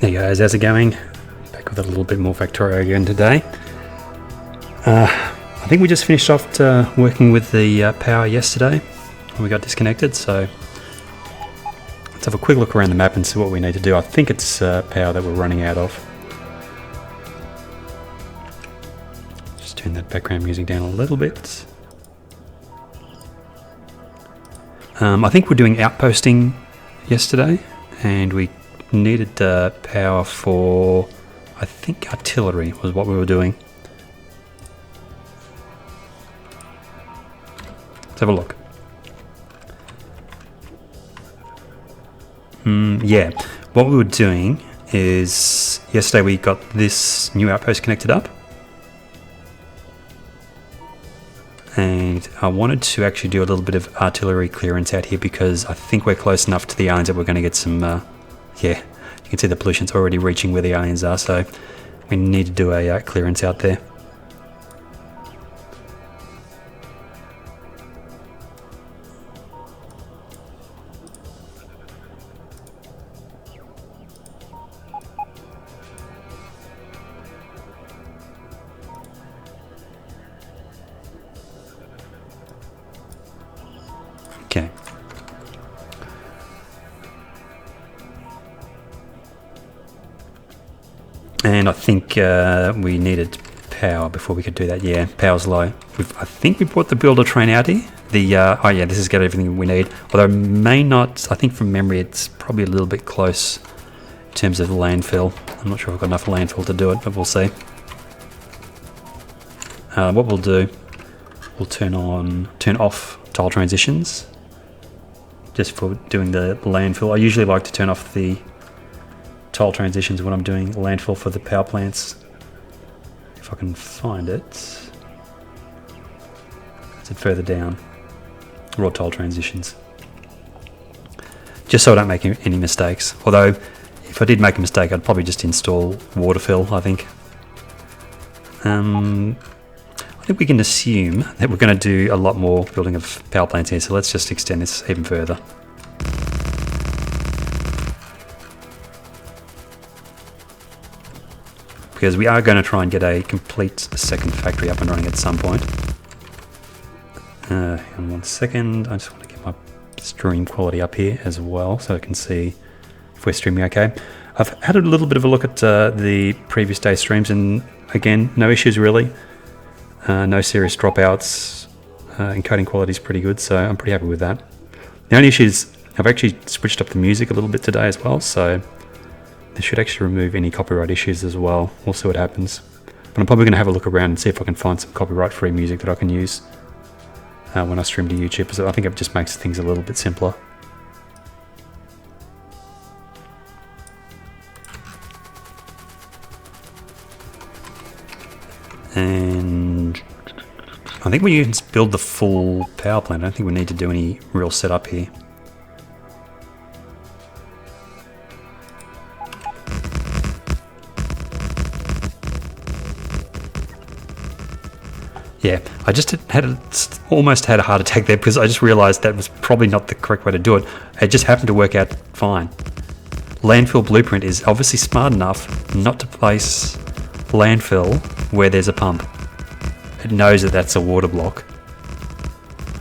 Hey guys, how's it going? Back with a little bit more Factorio again today. I think we just finished off working with the power yesterday when we got disconnected, so let's have a quick look around the map and see what we need to do. I think it's power that we're running out of. Just turn that background music down a little bit. I think we're doing outposting yesterday, and we needed power for, I think, artillery was what we were doing. Let's have a look. Yeah, what we were doing is yesterday we got this new outpost connected up, and I wanted to actually do a little bit of artillery clearance out here because I think we're close enough to the islands that we're going to get some yeah, you can see the pollution's already reaching where the aliens are, so we need to do a clearance out there. Okay. And I think we needed power before we could do that. Yeah, power's low. I think we brought the builder train out here. Oh yeah, this has got everything we need. Although it may not, I think from memory it's probably a little bit close in terms of landfill. I'm not sure if I've got enough landfill to do it, but we'll see. What we'll do, we'll turn off tile transitions just for doing the landfill. I usually like to turn off the tile transitions when I'm doing landfill for the power plants. If I can find it. Is it further down? Raw tile transitions. Just so I don't make any mistakes. Although, if I did make a mistake, I'd probably just install water fill, I think. I think we can assume that we're going to do a lot more building of power plants here, so let's just extend this even further. Because we are going to try and get a complete second factory up and running at some point. Hang on 1 second, I just want to get my stream quality up here as well so I can see if we're streaming okay. I've had a little bit of a look at the previous day streams, and again, no issues really. No serious dropouts. Encoding quality is pretty good, so I'm pretty happy with that. The only issue is I've actually switched up the music a little bit today as well, so this should actually remove any copyright issues as well. We'll see what happens. But I'm probably going to have a look around and see if I can find some copyright-free music that I can use when I stream to YouTube. So I think it just makes things a little bit simpler. And I think we can build the full power plant. I don't think we need to do any real setup here. Yeah, I just almost had a heart attack there because I just realized that was probably not the correct way to do it. It just happened to work out fine. Landfill blueprint is obviously smart enough not to place landfill where there's a pump. It knows that that's a water block.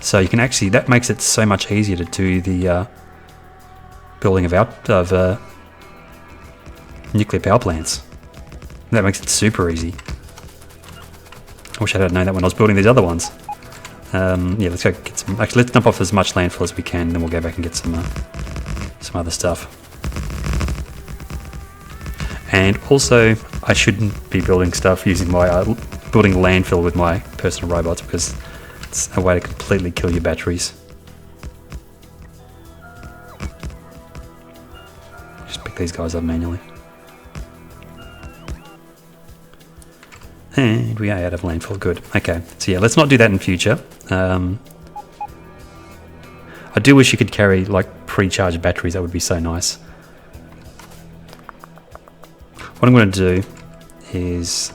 So you can actually, that makes it so much easier to do the building of nuclear power plants. That makes it super easy. I wish I had known that when I was building these other ones. Yeah, let's go get some. Actually, let's dump off as much landfill as we can, then we'll go back and get some other stuff. And also, I shouldn't be building stuff using my building landfill with my personal robots because it's a way to completely kill your batteries. Just pick these guys up manually. And we are out of landfill, good. Okay, so yeah, let's not do that in future. I do wish you could carry like pre-charged batteries, that would be so nice. What I'm going to do is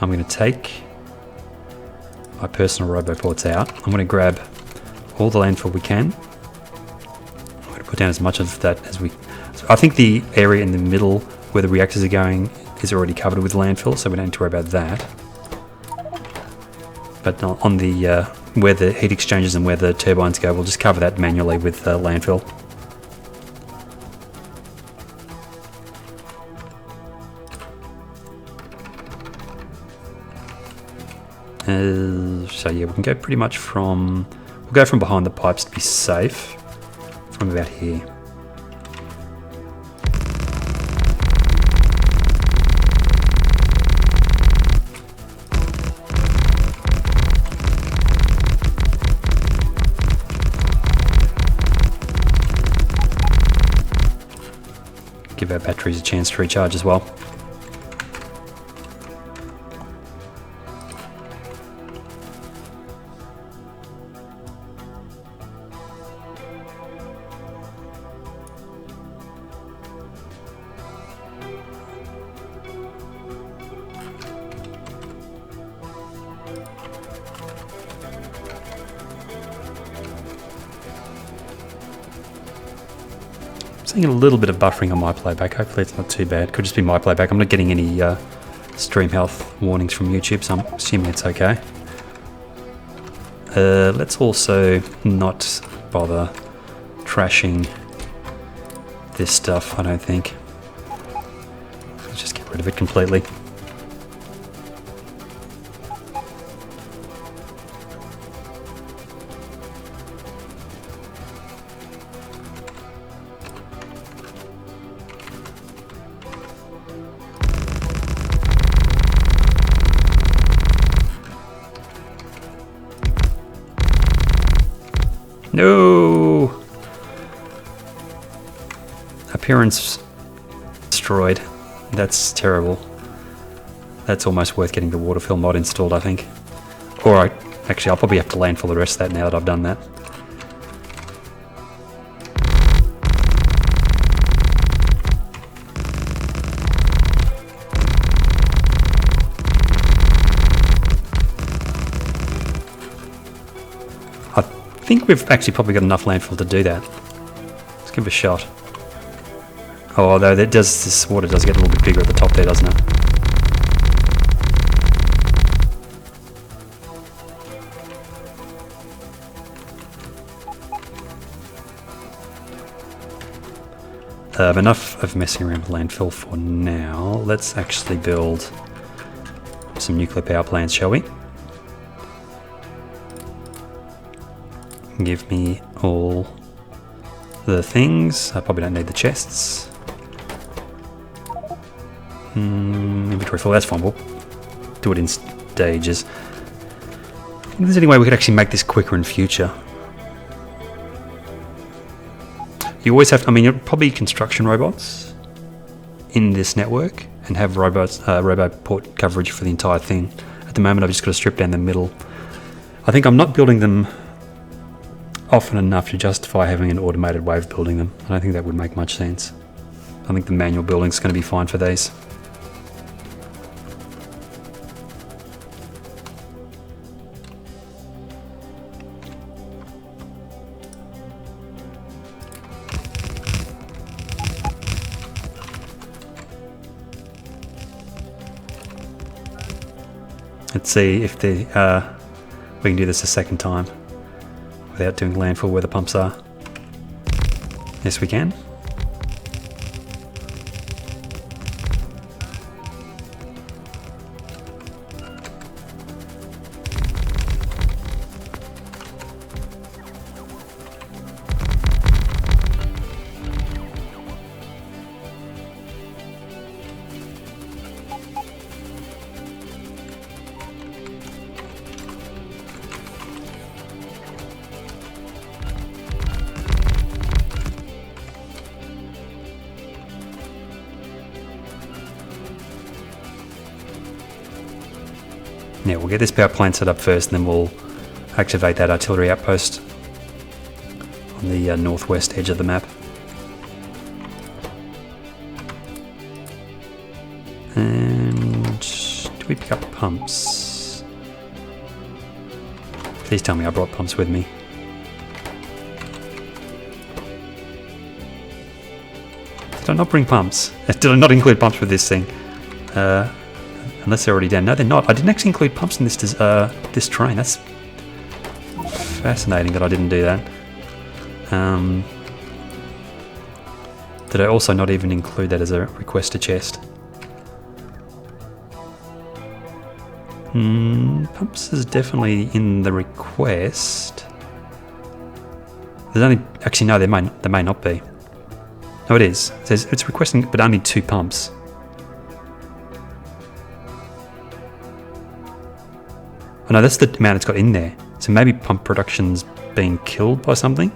I'm going to take my personal roboports out. I'm going to grab all the landfill we can. I'm going to put down as much of that as we... So I think the area in the middle where the reactors are going is already covered with landfill, so we don't need to worry about that. But on the where the heat exchangers and where the turbines go, we'll just cover that manually with landfill. So yeah, we can go pretty much from... We'll go from behind the pipes to be safe, from about here. Give our batteries a chance to recharge as well. Seeing a little bit of buffering on my playback. Hopefully it's not too bad. Could just be my playback. I'm not getting any stream health warnings from YouTube, so I'm assuming it's okay. Let's also not bother trashing this stuff, I don't think. Let's just get rid of it completely. No! Appearance destroyed. That's terrible. That's almost worth getting the water fill mod installed, I think. Or actually, I'll probably have to landfill the rest of that now that I've done that. I think we've actually probably got enough landfill to do that. Let's give it a shot. Oh, although this water does get a little bit bigger at the top there, doesn't it? Enough of messing around with landfill for now. Let's actually build some nuclear power plants, shall we? Give me all the things. I probably don't need the chests. Inventory full, that's fine. We'll do it in stages. If there's any way we could actually make this quicker in future. You always have, I mean, you're probably construction robots in this network and have robots, robot port coverage for the entire thing. At the moment, I've just got to strip down the middle. I think I'm not building them often enough to justify having an automated way of building them. I don't think that would make much sense. I think the manual building is going to be fine for these. Let's see if we can do this a second time without doing landfill where the pumps are. Yes, we can. Yeah, we'll get this power plant set up first, and then we'll activate that artillery outpost on the northwest edge of the map. And do we pick up pumps? Please tell me I brought pumps with me. Did I not bring pumps? Did I not include pumps with this thing? Unless they're already down. No, they're not. I didn't actually include pumps in this train. That's fascinating that I didn't do that. Did I also not even include that as a request to chest? Pumps is definitely in the request. There's only... Actually, no, there may not be. No, it is. It says it's requesting, but only 2 pumps. Oh no, that's the amount it's got in there. So maybe pump production's being killed by something?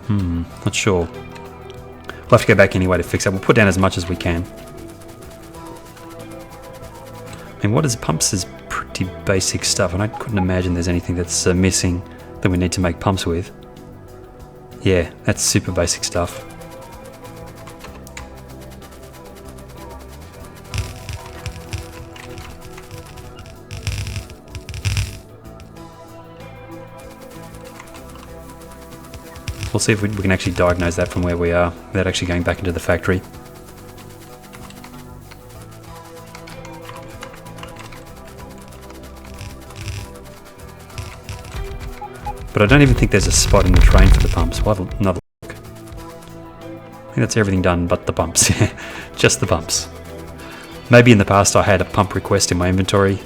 Not sure. We'll have to go back anyway to fix that. We'll put down as much as we can. I mean, what is pumps is pretty basic stuff, and I couldn't imagine there's anything that's missing that we need to make pumps with. Yeah, that's super basic stuff. We'll see if we can actually diagnose that from where we are without actually going back into the factory. But I don't even think there's a spot in the train for the pumps. We'll have another look. I think that's everything done but the pumps. Just the pumps. Maybe in the past I had a pump request in my inventory.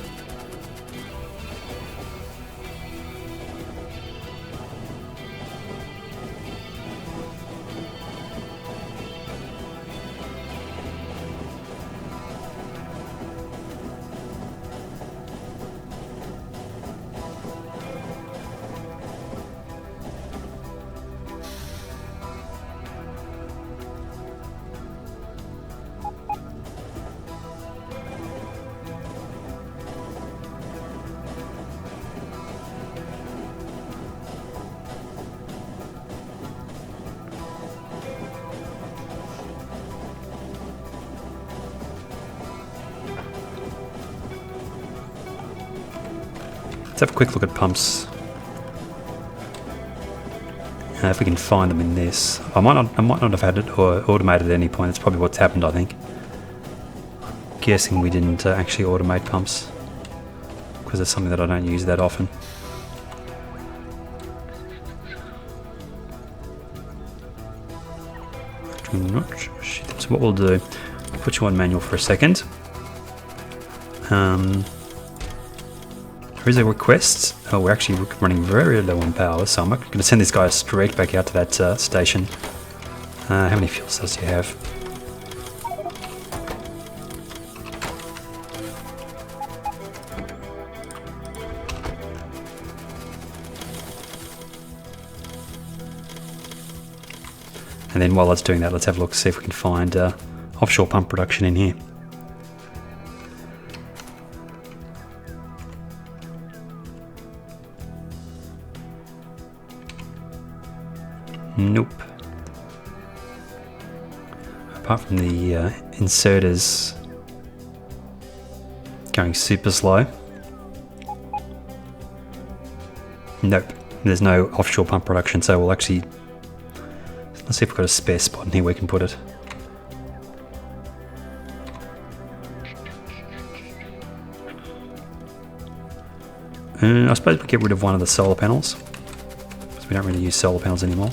Let's have a quick look at pumps. If we can find them in this. I might not have had it or automated at any point. That's probably what's happened, I think. Guessing we didn't actually automate pumps, because it's something that I don't use that often. So what we'll do, we'll put you on manual for a second. There is a request. Oh, we're actually running very low on power, so I'm going to send this guy straight back out to that station. How many fuel cells do you have? And then while it's doing that, let's have a look, see if we can find offshore pump production in here. Nope. Apart from the inserters going super slow. Nope. There's no offshore pump production, so we'll actually... Let's see if we've got a spare spot in here we can put it. I suppose we get rid of one of the solar panels, because we don't really use solar panels anymore.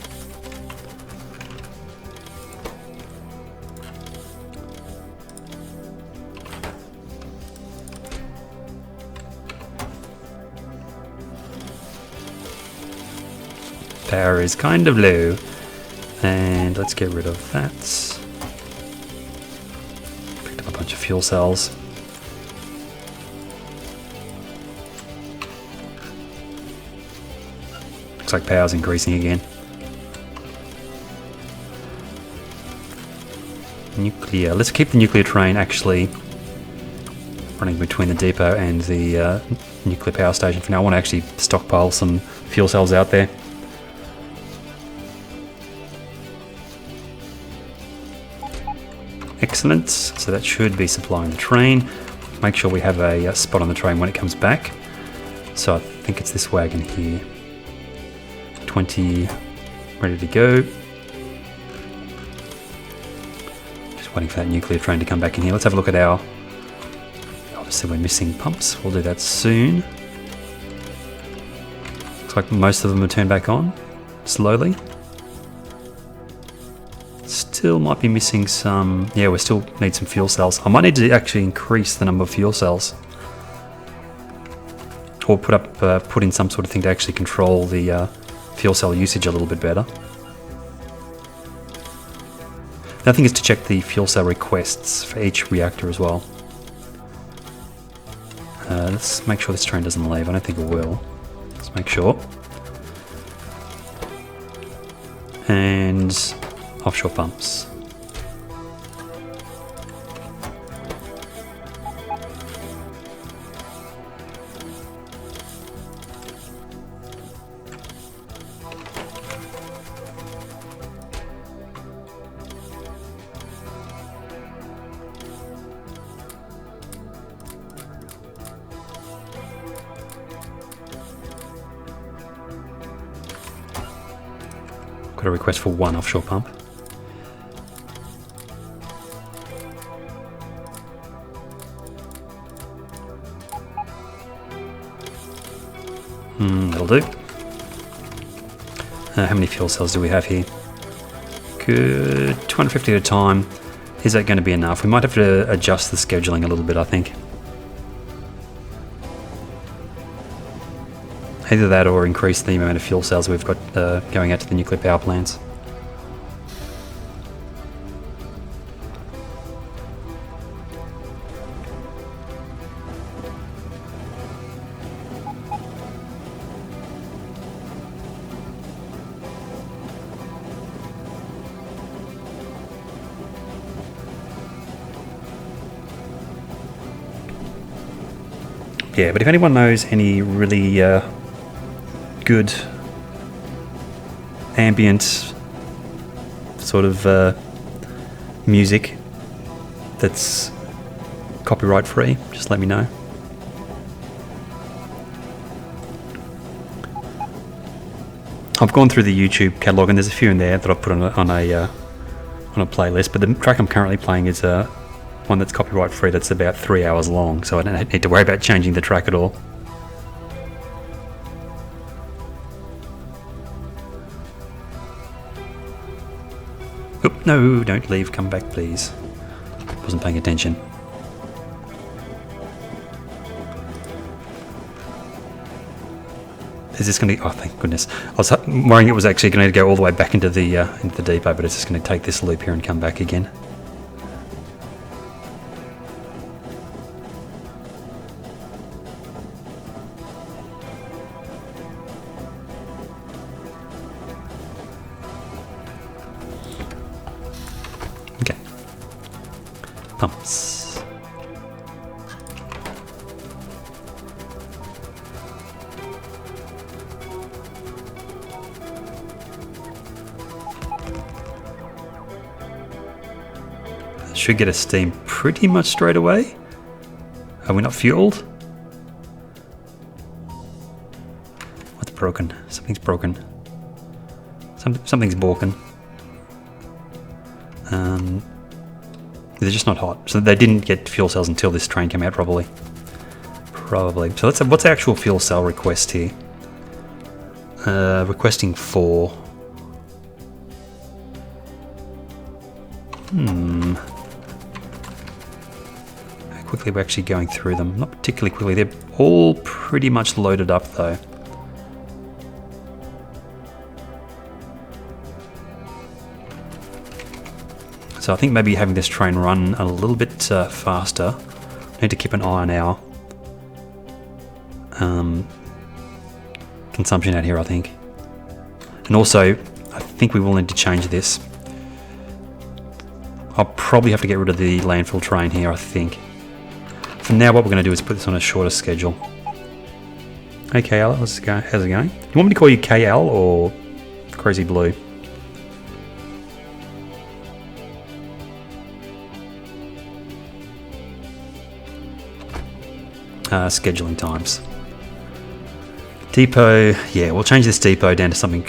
Power is kind of low, and let's get rid of that. Picked up a bunch of fuel cells. Looks like power's increasing again. Nuclear. Let's keep the nuclear train actually running between the depot and the nuclear power station for now. I want to actually stockpile some fuel cells out there. Excellent, so that should be supplying the train. Make sure we have a spot on the train when it comes back. So I think it's this wagon here. 20 ready to go. Waiting for that nuclear train to come back in here. Let's have a look at our... Obviously we're missing pumps. We'll do that soon. Looks like most of them are turned back on. Slowly. Still might be missing some... Yeah, we still need some fuel cells. I might need to actually increase the number of fuel cells. Or put in some sort of thing to actually control the fuel cell usage a little bit better. The other thing is to check the fuel cell requests for each reactor as well. Let's make sure this train doesn't leave. I don't think it will. Let's make sure. And offshore pumps. Got a request for one offshore pump. That'll do. How many fuel cells do we have here? Good, 250 at a time. Is that going to be enough? We might have to adjust the scheduling a little bit, I think. Either that or increase the amount of fuel cells we've got going out to the nuclear power plants. Yeah, but if anyone knows any really good ambient sort of music that's copyright free, just let me know. I've gone through the YouTube catalogue and there's a few in there that I've put on a playlist, but the track I'm currently playing is one that's copyright free that's about 3 hours long, so I don't need to worry about changing the track at all. Oop, no, don't leave, come back please. Wasn't paying attention. Is this going to... Oh, thank goodness. I was worrying it was actually going to go all the way back into the depot, but it's just going to take this loop here and come back again. Okay. Pumps. Should get a steam pretty much straight away. Are we not fueled? What's broken? Something's broken. Something's broken. They're just not hot. So they didn't get fuel cells until this train came out, probably. So let's have, what's the actual fuel cell request here? Requesting 4. How quickly we're actually going through them? Not particularly quickly. They're all pretty much loaded up though. So I think maybe having this train run a little bit faster. Need to keep an eye on our consumption out here, I think. And also, I think we will need to change this. I'll probably have to get rid of the landfill train here, I think. For now, what we're going to do is put this on a shorter schedule. Hey KL, how's it going? You want me to call you KL or Crazy Blue? Scheduling times. Depot, yeah, we'll change this depot down to something,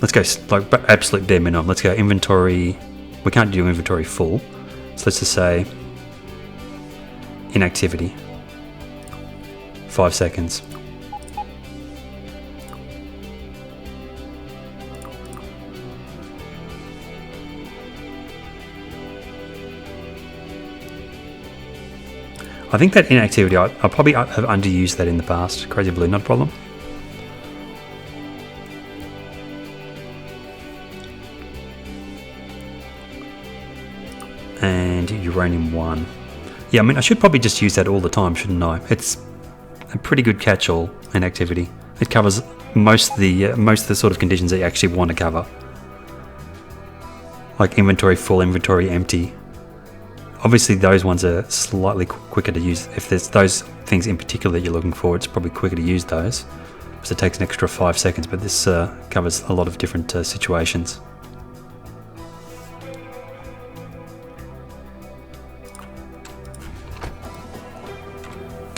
let's go like absolute bare minimum. Let's go inventory We can't do inventory full. So let's just say inactivity. 5 seconds. I think that inactivity, I probably have underused that in the past. Crazy Blue, not a problem. And uranium 1. Yeah, I mean, I should probably just use that all the time, shouldn't I? It's a pretty good catch-all inactivity. It covers most of the sort of conditions that you actually want to cover. Like inventory full, inventory empty. Obviously, those ones are slightly quicker to use. If there's those things in particular that you're looking for, it's probably quicker to use those. So it takes an extra 5 seconds, but this covers a lot of different situations.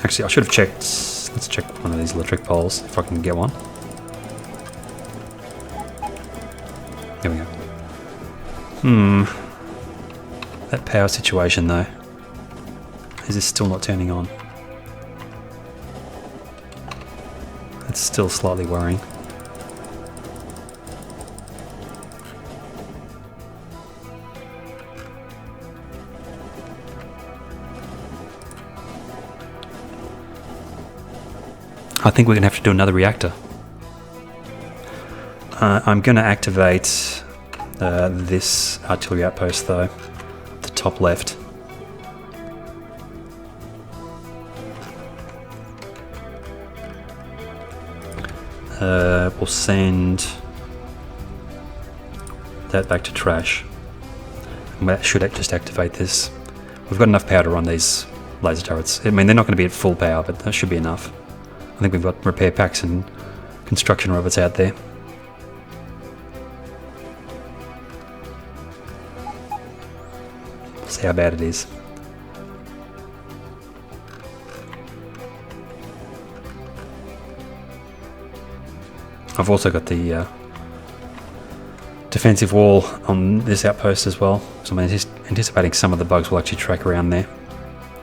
Actually, I should have checked. Let's check one of these electric poles, if I can get one. There we go. That power situation though. Is this still not turning on? That's still slightly worrying. I think we're going to have to do another reactor. I'm going to activate this artillery outpost though. Top left. We'll send that back to trash. And that should just activate this. We've got enough power to run these laser turrets. I mean, they're not going to be at full power, but that should be enough. I think we've got repair packs and construction robots out there. See how bad it is. I've also got the defensive wall on this outpost as well, so I'm anticipating some of the bugs will actually track around there,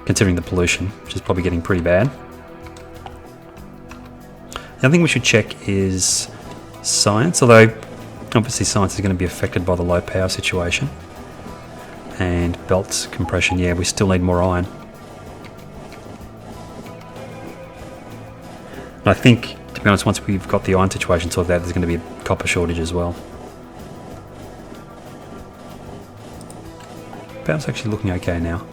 considering the pollution, which is probably getting pretty bad. The other thing we should check is science, although obviously science is going to be affected by the low power situation. And belt compression, yeah, we still need more iron. And I think, to be honest, once we've got the iron situation sorted out, there's going to be a copper shortage as well. Power's actually looking okay now.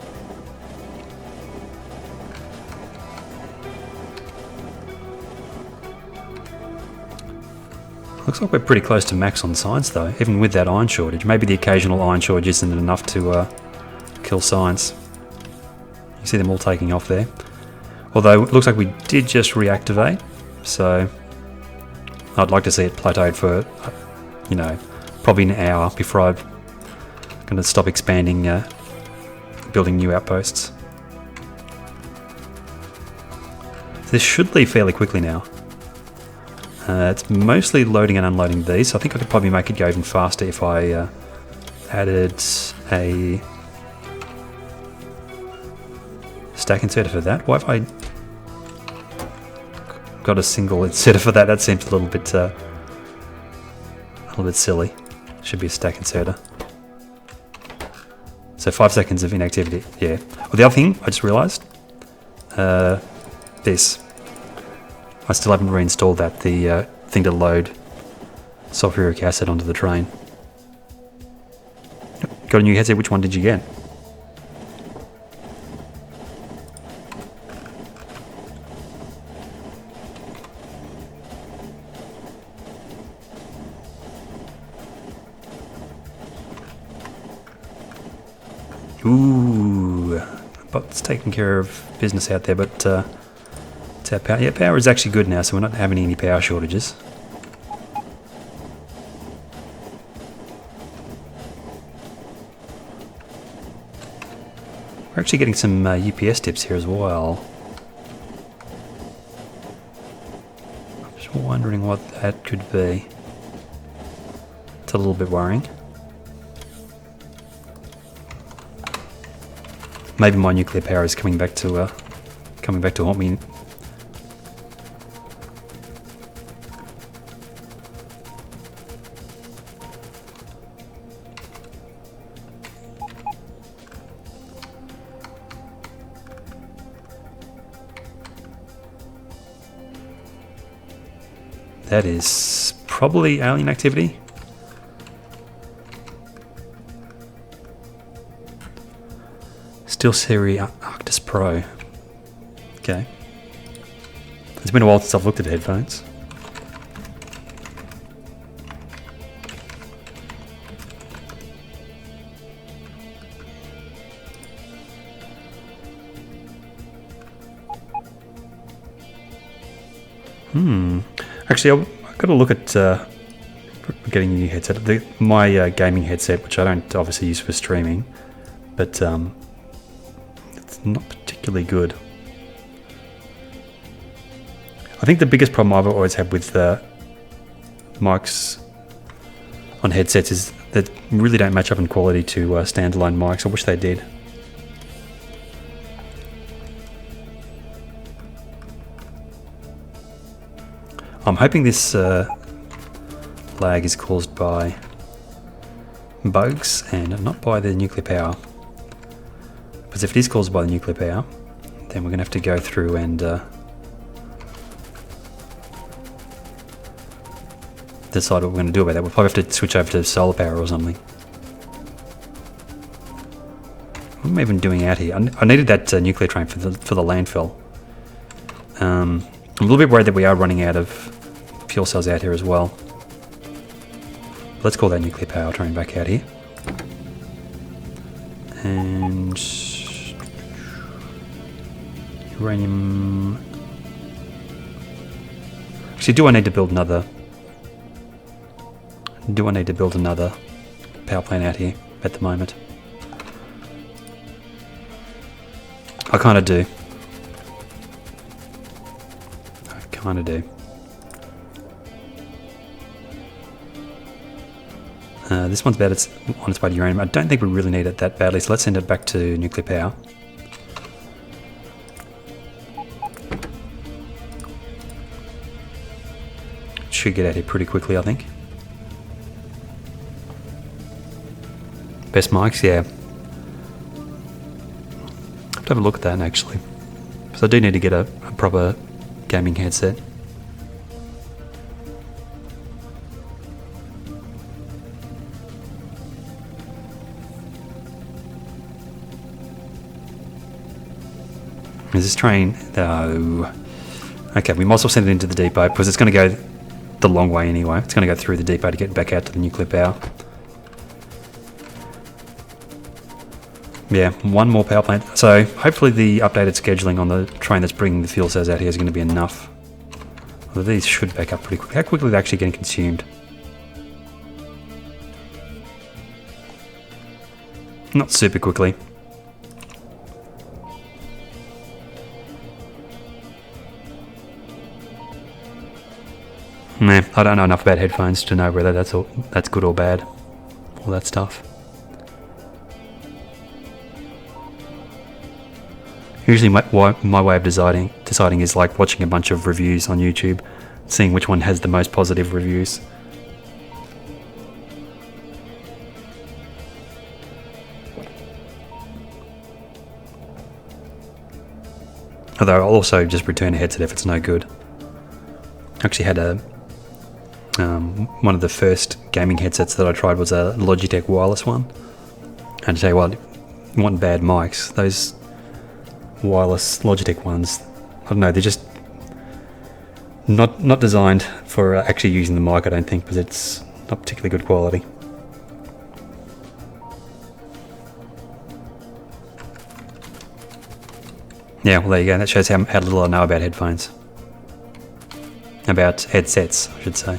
Looks like we're pretty close to max on science though, even with that iron shortage. Maybe the occasional iron shortage isn't enough to kill science. You see them all taking off there. Although it looks like we did just reactivate, so I'd like to see it plateaued for, you know, probably an hour before I'm going to stop expanding, building new outposts. This should leave fairly quickly now. It's mostly loading and unloading these, so I think I could probably make it go even faster if I added a stack inserter for that. Why have I got a single inserter for that? That seems a little bit silly. Should be a stack inserter. So 5 seconds of inactivity, yeah. Well, the other thing I just realised, this. I still haven't reinstalled that, the thing to load sulfuric acid onto the train. Got a new headset, which one did you get? Ooh, but it's taking care of business out there, but it's our power. Yeah, power is actually good now, so we're not having any power shortages. We're actually getting some UPS tips here as well. I'm just wondering what that could be. It's a little bit worrying. maybe my nuclear power is coming back to haunt me. That is probably alien activity. Still Siri Arctis Pro. Okay. It's been a while since I've looked at headphones. Actually, I've got to look at getting a new headset. My gaming headset, which I don't obviously use for streaming, but it's not particularly good. I think the biggest problem I've always had with mics on headsets is that really don't match up in quality to standalone mics. I wish they did. I'm hoping this lag is caused by bugs and not by the nuclear power. Because if it is caused by the nuclear power, then we're going to have to go through and decide what we're going to do about that. We'll probably have to switch over to solar power or something. What am I even doing out here? I needed that nuclear train for the landfill. I'm a little bit worried that we are running out of fuel cells out here as well. Let's call that nuclear power train back out here. And uranium. Actually, do I need to build another power plant out here at the moment? I kind of do. This one's on its way to uranium. I don't think we really need it that badly, so let's send it back to nuclear power. Should get out here pretty quickly, I think. Best mics, yeah. I have to have a look at that actually, because I do need to get a proper gaming headset. Is this train? No. Okay, we might as well send it into the depot because it's going to go the long way anyway. It's going to go through the depot to get back out to the nuclear power. Yeah, one more power plant. So hopefully the updated scheduling on the train that's bringing the fuel cells out here is going to be enough. Well, these should back up pretty quickly. How quickly are they actually getting consumed? Not super quickly. Nah, I don't know enough about headphones to know whether that's good or bad. All that stuff. Usually my way of deciding is like watching a bunch of reviews on YouTube, seeing which one has the most positive reviews. Although I'll also just return a headset if it's no good. I actually had one of the first gaming headsets that I tried was a Logitech wireless one. And to tell you what, you want bad mics, those wireless Logitech ones, I don't know, they're just not designed for actually using the mic, I don't think, because it's not particularly good quality. Yeah, well there you go, that shows how little I know about headphones. About headsets, I should say.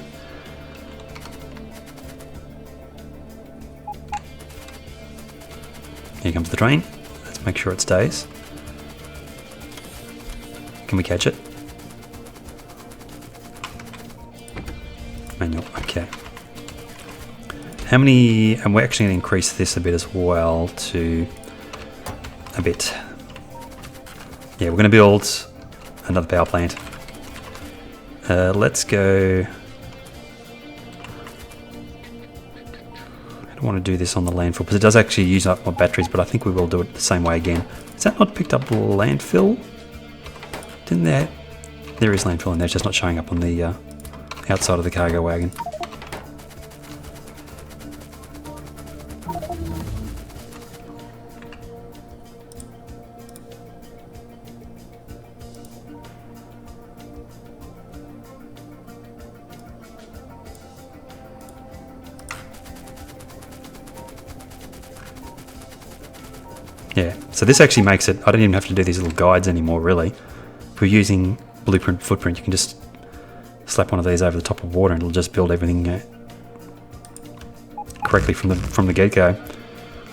Here comes the train. Let's make sure it stays. Can we catch it? Manual, okay. How many, and we're actually going to increase this a bit as well to a bit. Yeah, we're going to build another power plant. Let's go... I don't want to do this on the landfill because it does actually use up my batteries, but I think we will do it the same way again. Is that not picked up landfill? Didn't there? There is landfill in there, it's just not showing up on the outside of the cargo wagon. Yeah, so this actually makes it, I don't even have to do these little guides anymore, really. If we're using blueprint footprint, you can just slap one of these over the top of water and it'll just build everything correctly from the get-go,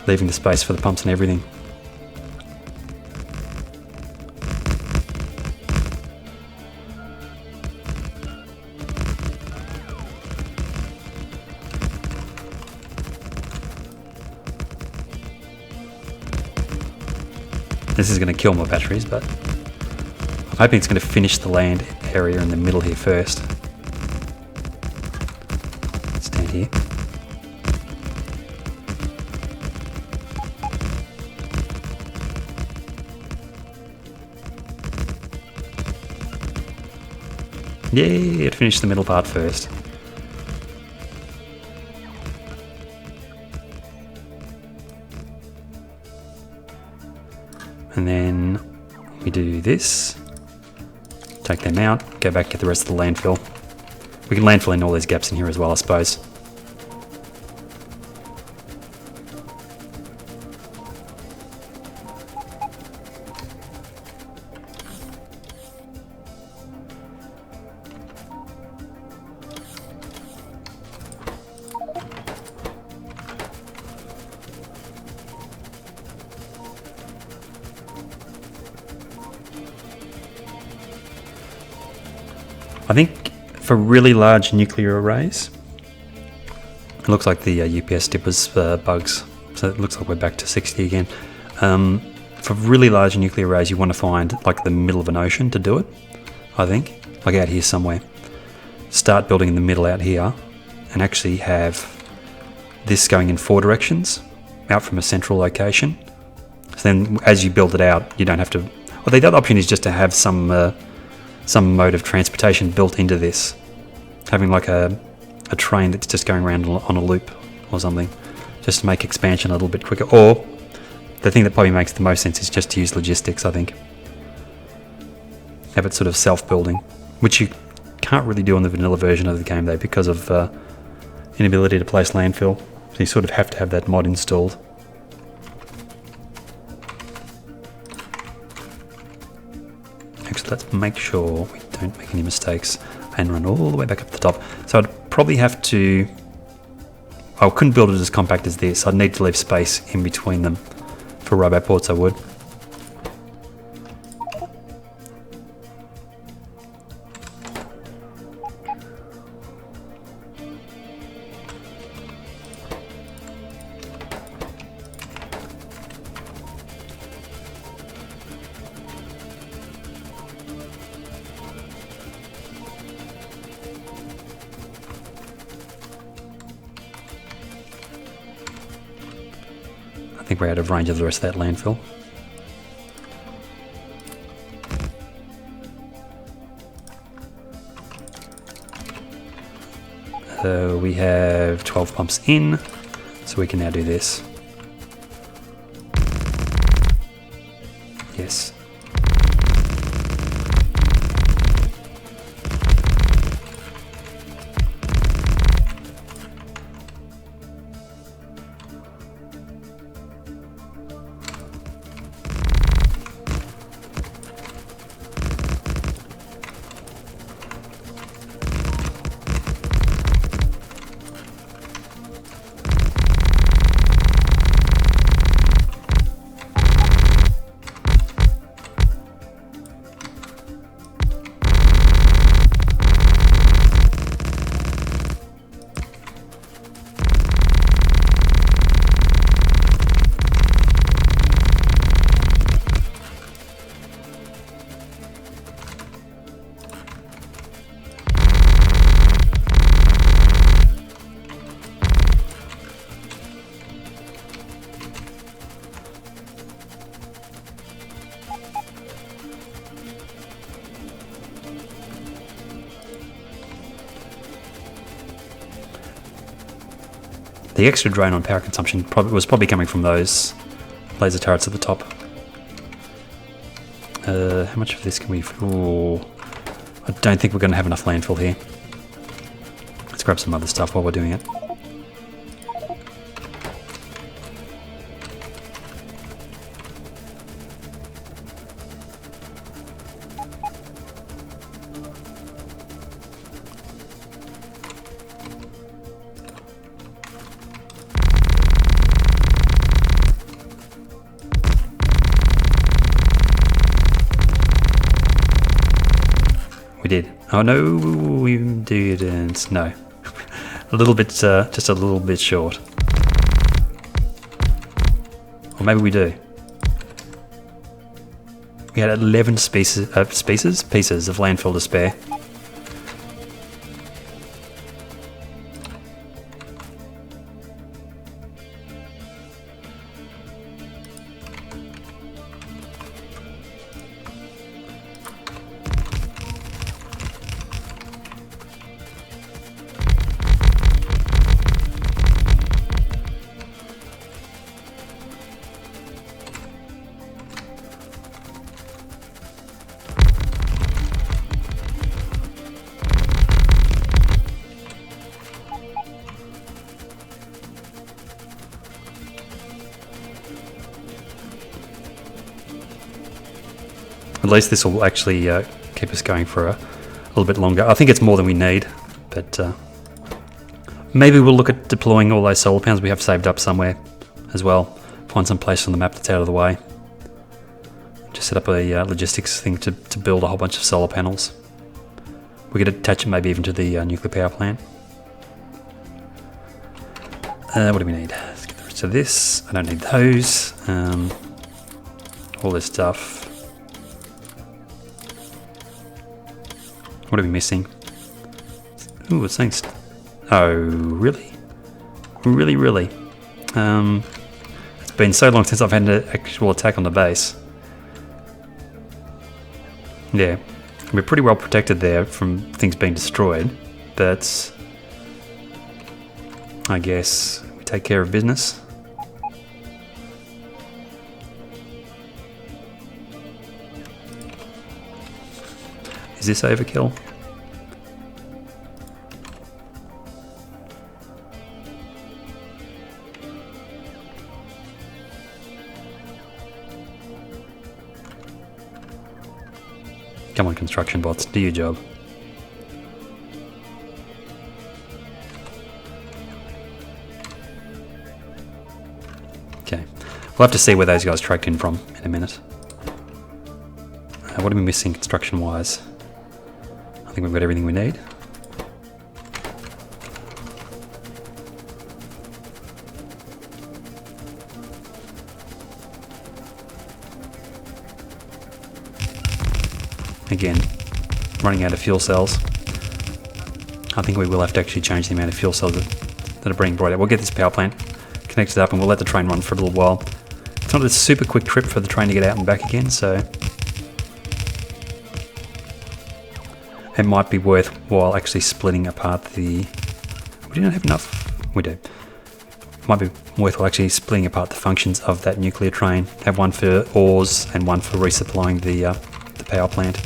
leaving the space for the pumps and everything. This is going to kill my batteries, but I'm hoping it's going to finish the land area in the middle here first. Stand here. Yay, it finished the middle part first. And then we do this, take them out, go back, get the rest of the landfill. We can landfill in all these gaps in here as well, I suppose. I think for really large nuclear arrays, it looks like the UPS dippers bugs, so it looks like we're back to 60 again. For really large nuclear arrays, you want to find like the middle of an ocean to do it, I think, like out here somewhere. Start building in the middle out here and actually have this going in 4 directions out from a central location. So then as you build it out, you don't have to... Well, the other option is just to have some mode of transportation built into this. Having like a train that's just going around on a loop or something, just to make expansion a little bit quicker. Or the thing that probably makes the most sense is just to use logistics, I think. Have it sort of self-building, which you can't really do on the vanilla version of the game though, because of inability to place landfill. So you sort of have to have that mod installed. Actually, let's make sure we don't make any mistakes and run all the way back up the top. So I'd probably have to... I couldn't build it as compact as this. I'd need to leave space in between them. For robot ports I would. I think we're out of range of the rest of that landfill. We have 12 pumps in, so we can now do this. Yes. The extra drain on power consumption was probably coming from those laser turrets at the top. How much of this can we... Ooh, I don't think we're going to have enough landfill here. Let's grab some other stuff while we're doing it. We did. Oh no, we didn't. No. A little bit, just a little bit short. Or maybe we do. We had 11 pieces of landfill to spare. At least this will actually keep us going for a little bit longer. I think it's more than we need, but maybe we'll look at deploying all those solar panels we have saved up somewhere as well. Find some place on the map that's out of the way. Just set up a logistics thing to build a whole bunch of solar panels. We could attach it maybe even to the nuclear power plant. What do we need? Let's get the rest of this. I don't need those. All this stuff. What are we missing? Ooh, it's saying... Oh, really? Really? It's been so long since I've had an actual attack on the base. Yeah, we're pretty well protected there from things being destroyed, but I guess we take care of business. Is this overkill? Come on, construction bots, do your job. Okay, we'll have to see where those guys tracked in from in a minute. What are we missing construction-wise? I think we've got everything we need. Again, running out of fuel cells. I think we will have to actually change the amount of fuel cells that are being brought out. We'll get this power plant connected up and we'll let the train run for a little while. It's not a super quick trip for the train to get out and back again, so it might be worthwhile actually splitting apart the... We don't have enough. We do. It might be worthwhile actually splitting apart the functions of that nuclear train. Have one for ores and one for resupplying the power plant.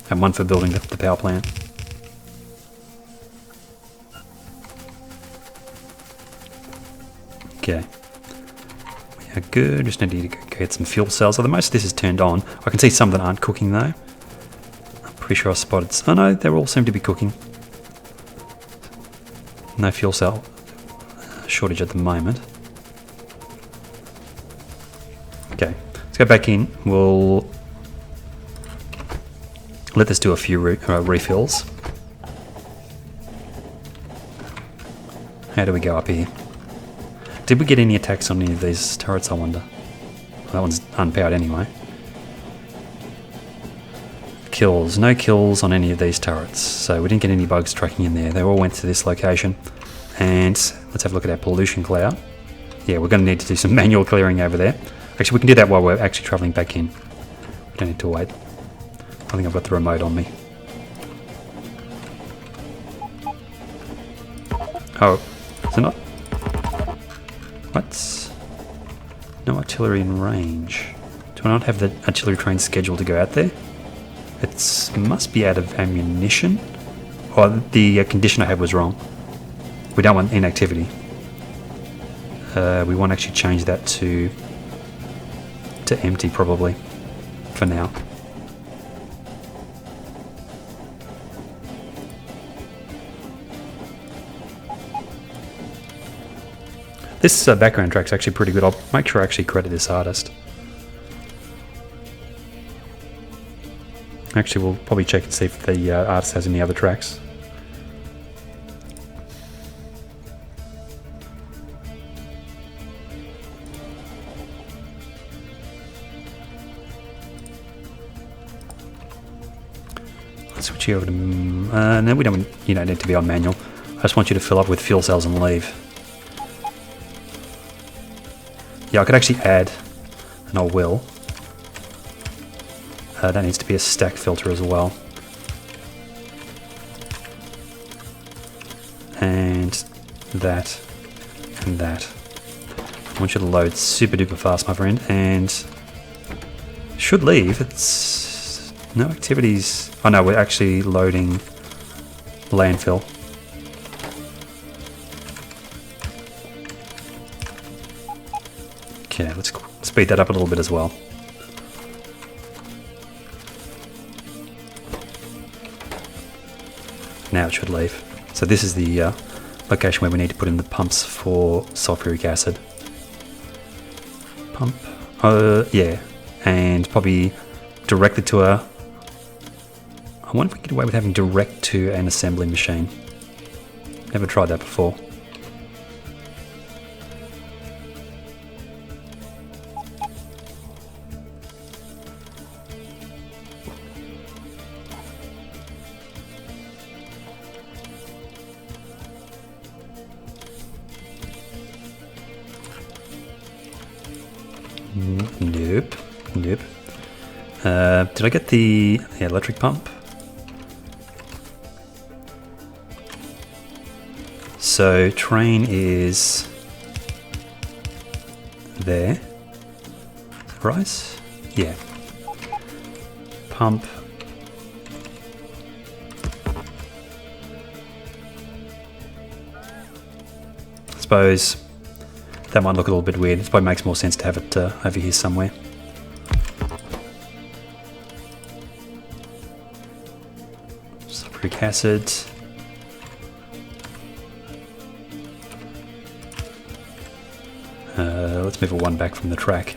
And one for building the power plant. Okay. We are good. Just need to get some fuel cells. Although most of this is turned on. I can see some that aren't cooking though. I'm pretty sure I spotted... Oh no, they all seem to be cooking. No fuel cell shortage at the moment. Okay, let's go back in. We'll let this do a few refills. How do we go up here? Did we get any attacks on any of these turrets, I wonder? Well, that one's unpowered anyway. Kills. No kills on any of these turrets. So we didn't get any bugs tracking in there. They all went to this location. And let's have a look at our pollution cloud. Yeah, we're going to need to do some manual clearing over there. Actually, we can do that while we're actually travelling back in. We don't need to wait. I think I've got the remote on me. Oh, is it not? What? No artillery in range. Do I not have the artillery train scheduled to go out there? It must be out of ammunition. Or the condition I had was wrong. We don't want inactivity. We want to actually change that to empty probably for now. This background track's actually pretty good. I'll make sure I actually credit this artist. Actually, we'll probably check and see if the artist has any other tracks. Let's switch you over to... no, we don't. You don't need to be on manual. I just want you to fill up with fuel cells and leave. Yeah, I could actually add, and I will. That needs to be a stack filter as well. And that, and that. I want you to load super duper fast, my friend, and should leave. It's no activities. Oh no, we're actually loading landfill. Okay, let's speed that up a little bit as well. Now it should leave. So this is the location where we need to put in the pumps for sulfuric acid. Pump. Yeah. And probably directly to a... I wonder if we can get away with having direct to an assembly machine. Never tried that before. Nope. Nope. Did I get the electric pump? So train is there. Right? Yeah. Pump. I suppose that might look a little bit weird. It probably makes more sense to have it over here somewhere. Sulfuric acid. Let's move a one back from the track.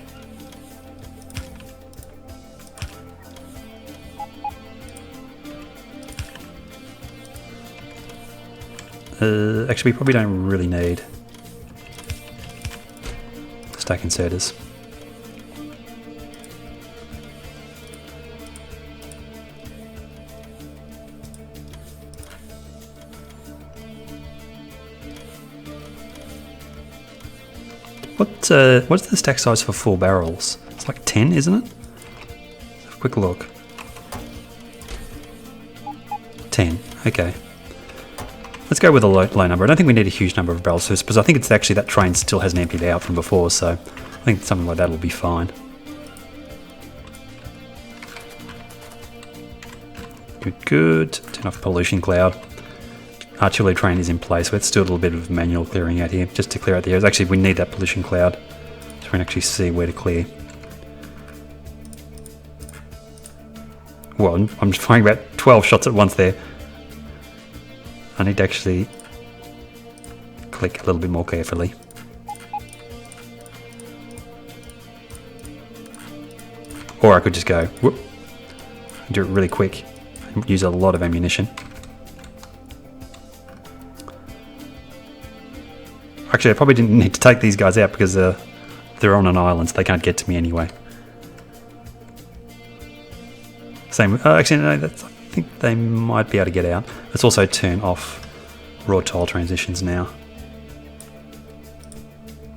Actually, we probably don't really need stack inserters. What's the stack size for 4 barrels? It's like 10, isn't it? Let's have a quick look. 10. Okay. Let's go with a low number. I don't think we need a huge number of barrels first, because I think it's actually that train still hasn't emptied out from before, so I think something like that will be fine. Good, good. Turn off pollution cloud. Artillery train is in place, so let's do a little bit of manual clearing out here, just to clear out the areas. Actually, we need that pollution cloud, so we can actually see where to clear. Well, I'm firing about 12 shots at once there. I need to actually click a little bit more carefully. Or I could just go, whoop, do it really quick, and use a lot of ammunition. Actually, I probably didn't need to take these guys out because they're on an island, so they can't get to me anyway. Same. Actually, no, I think they might be able to get out. Let's also turn off raw tile transitions now.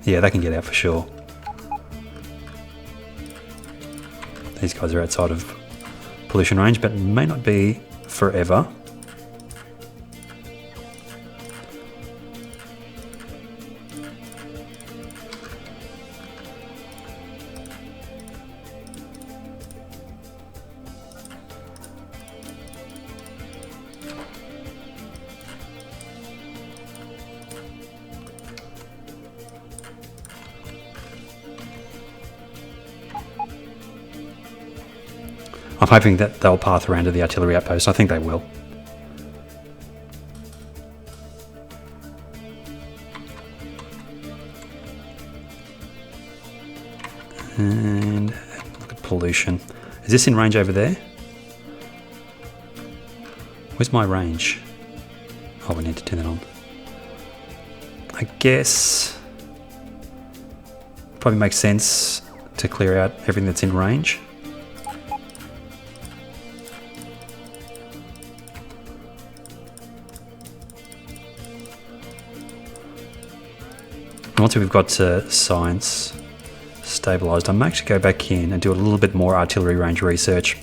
Yeah, they can get out for sure. These guys are outside of pollution range, but may not be forever. I'm hoping that they'll path around to the artillery outpost. I think they will. And look at pollution. Is this in range over there? Where's my range? Oh, we need to turn that on. I guess probably makes sense to clear out everything that's in range. Once we've got science stabilized, I might actually go back in and do a little bit more artillery range research.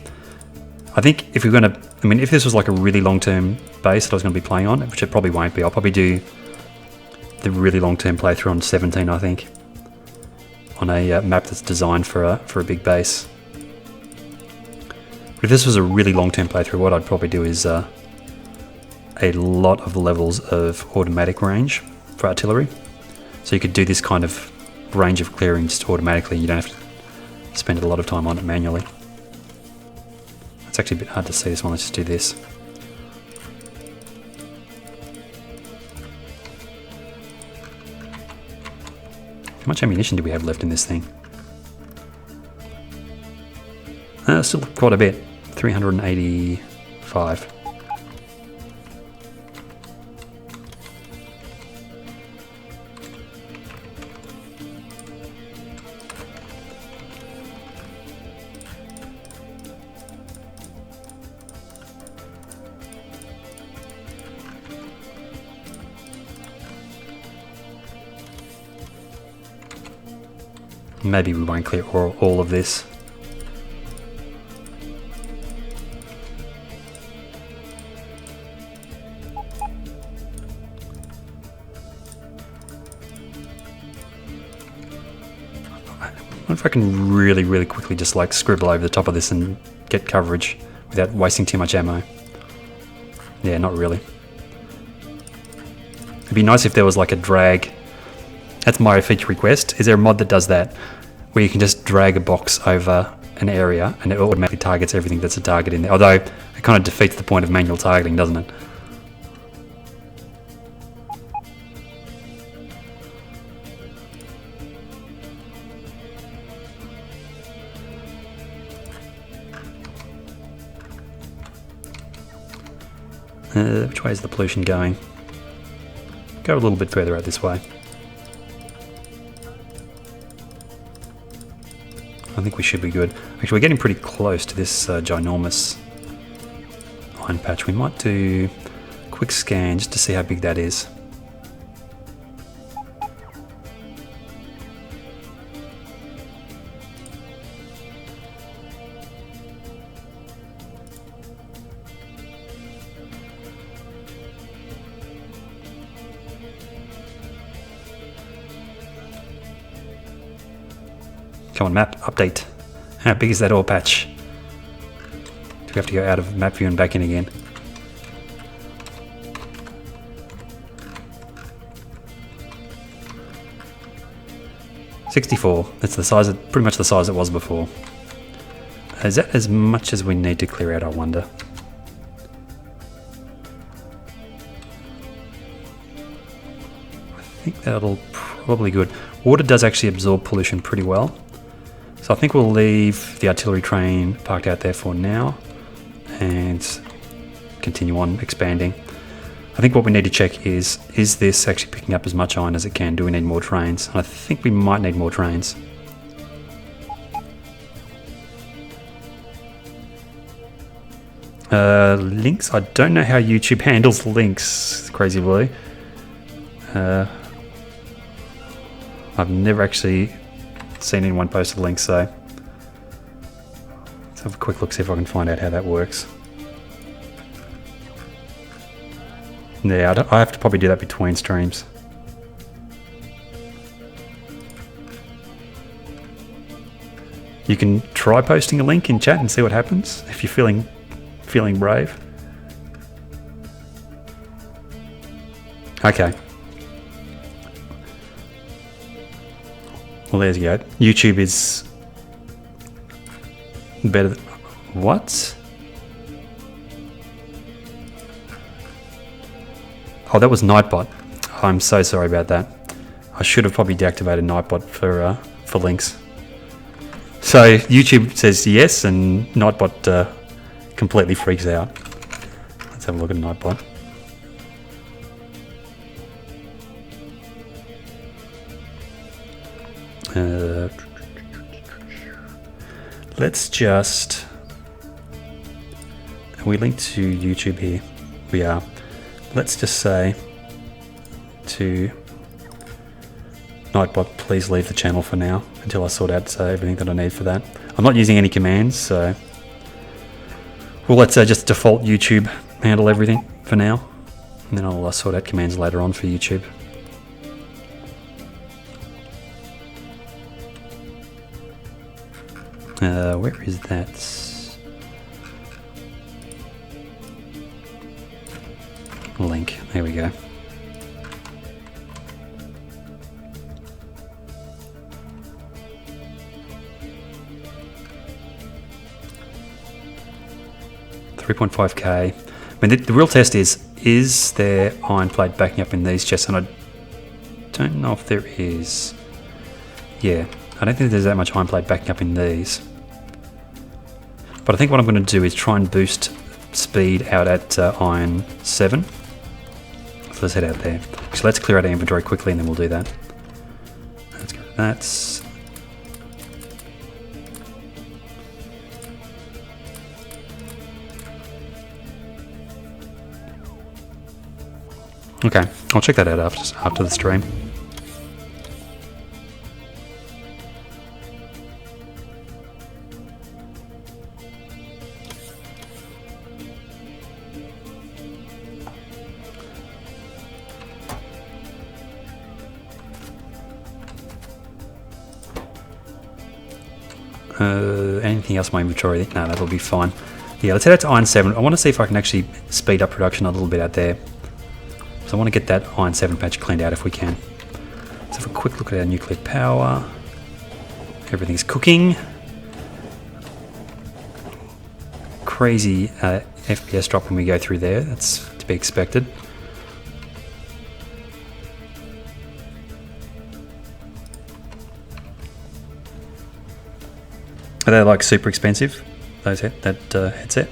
I think if we're going to, I mean, if this was like a really long-term base that I was going to be playing on, which it probably won't be, I'll probably do the really long-term playthrough on 17, I think, on a map that's designed for a big base. But if this was a really long-term playthrough, what I'd probably do is a lot of levels of automatic range for artillery. So you could do this kind of range of clearing just automatically. You don't have to spend a lot of time on it manually. It's actually a bit hard to see this one. Let's just do this. How much ammunition do we have left in this thing? Still quite a bit. 385. Maybe we won't clear all of this. I wonder if I can really quickly just like scribble over the top of this and get coverage without wasting too much ammo. Yeah, not really. It'd be nice if there was like a drag. That's my feature request. Is there a mod that does that? Where you can just drag a box over an area and it automatically targets everything that's a target in there. Although it kind of defeats the point of manual targeting, doesn't it? Which way is the pollution going? Go a little bit further out this way. I think we should be good. Actually, we're getting pretty close to this ginormous iron patch. We might do a quick scan just to see how big that is. Come on, map, update. How big is that ore patch? Do we have to go out of map view and back in again? $64. That's the size, pretty much the size it was before. Is that as much as we need to clear out, I wonder? I think that'll probably good. Water does actually absorb pollution pretty well. So I think we'll leave the artillery train parked out there for now and continue on expanding. I think what we need to check is this actually picking up as much iron as it can? Do we need more trains? I think we might need more trains. Links? I don't know how YouTube handles links, Crazy Blue. I've never actually seen anyone post a link, so let's have a quick look, see if I can find out how that works. Yeah, I have to probably do that between streams. You can try posting a link in chat and see what happens if you're feeling brave. Okay. Well, there you go. YouTube is better than... What? Oh, that was Nightbot. I'm so sorry about that. I should have probably deactivated Nightbot for links. So YouTube says yes, and Nightbot completely freaks out. Let's have a look at Nightbot. Let's just... Are we linked to YouTube here? We are. Let's just say to Nightbot, please leave the channel for now until I sort out everything that I need for that. I'm not using any commands, so well, let's just default YouTube handle everything for now, and then I'll sort out commands later on for YouTube. Where is that? Link. There we go. $3.5K. I mean, the real test is there iron plate backing up in these chests? And I don't know if there is. Yeah, I don't think there's that much iron plate backing up in these. But I think what I'm going to do is try and boost speed out at iron 7. So let's head out there. So let's clear out our inventory quickly and then we'll do that. Let's go to that. Okay, I'll check that out after the stream. Anything else in my inventory? No, that'll be fine. Yeah, let's head out to Iron 7. I want to see if I can actually speed up production a little bit out there. So I want to get that Iron 7 patch cleaned out if we can. Let's have a quick look at our nuclear power. Everything's cooking. Crazy FPS drop when we go through there. That's to be expected. Are they like super expensive, those headset?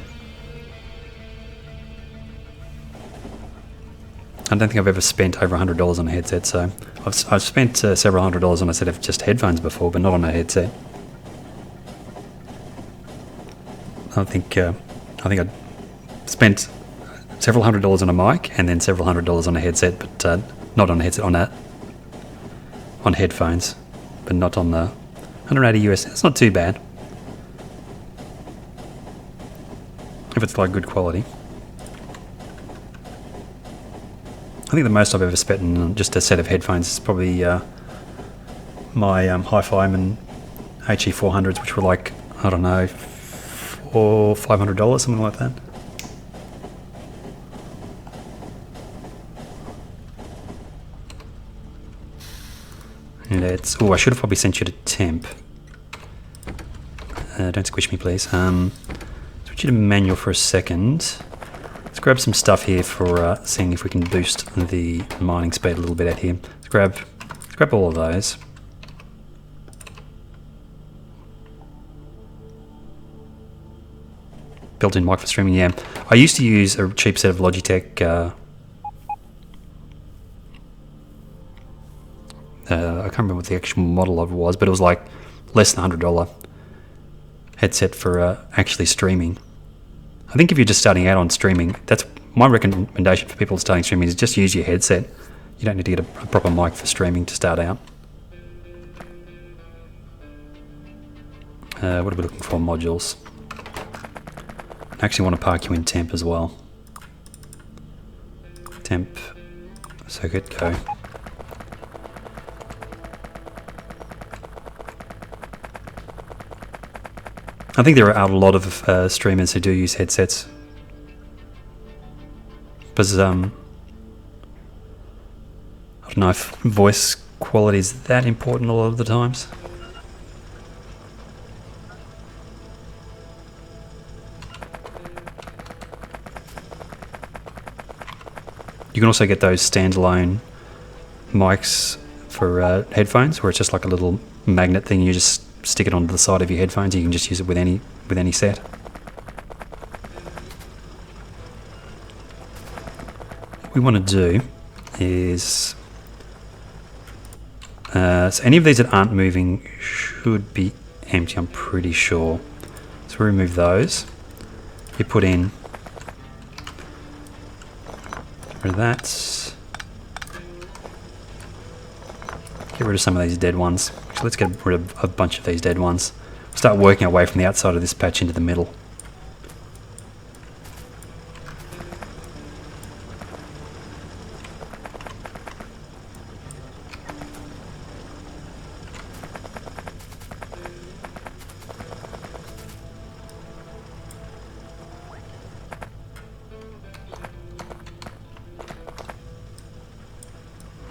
I don't think I've ever spent over $100 on a headset, so I've spent several $100s on a set of just headphones before, but not on a headset. I think I spent several $100s on a mic and then several $100s on a headset, but not on a headset, on headphones, but not on the 180 US. That's not too bad if it's like good quality. I think the most I've ever spent on just a set of headphones is probably my Hi-Fi HE400s, which were like, I don't know, $400 or $500, something like that. Let's. Oh, I should have probably sent you to temp. Don't squish me, please. Switch you to manual for a second. Let's grab some stuff here for seeing if we can boost the mining speed a little bit out here. Let's grab all of those. Built-in mic for streaming, yeah. I used to use a cheap set of Logitech. I can't remember what the actual model of it was, but it was like less than $100 headset for actually streaming. I think if you're just starting out on streaming, that's my recommendation for people starting streaming, is just use your headset. You don't need to get a proper mic for streaming to start out. What are we looking for? Modules. I actually want to park you in temp as well. Temp, circuit, go. I think there are a lot of streamers who do use headsets. Because Don't know if voice quality is that important a lot of the times. You can also get those standalone mics for headphones, where it's just like a little magnet thing. You just stick it onto the side of your headphones. You can just use it with any set. What we want to do is so any of these that aren't moving should be empty, I'm pretty sure. So we remove those. We put in, get rid of that. Get rid of some of these dead ones. Actually, let's get rid of a bunch of these dead ones. Start working our way from the outside of this patch into the middle.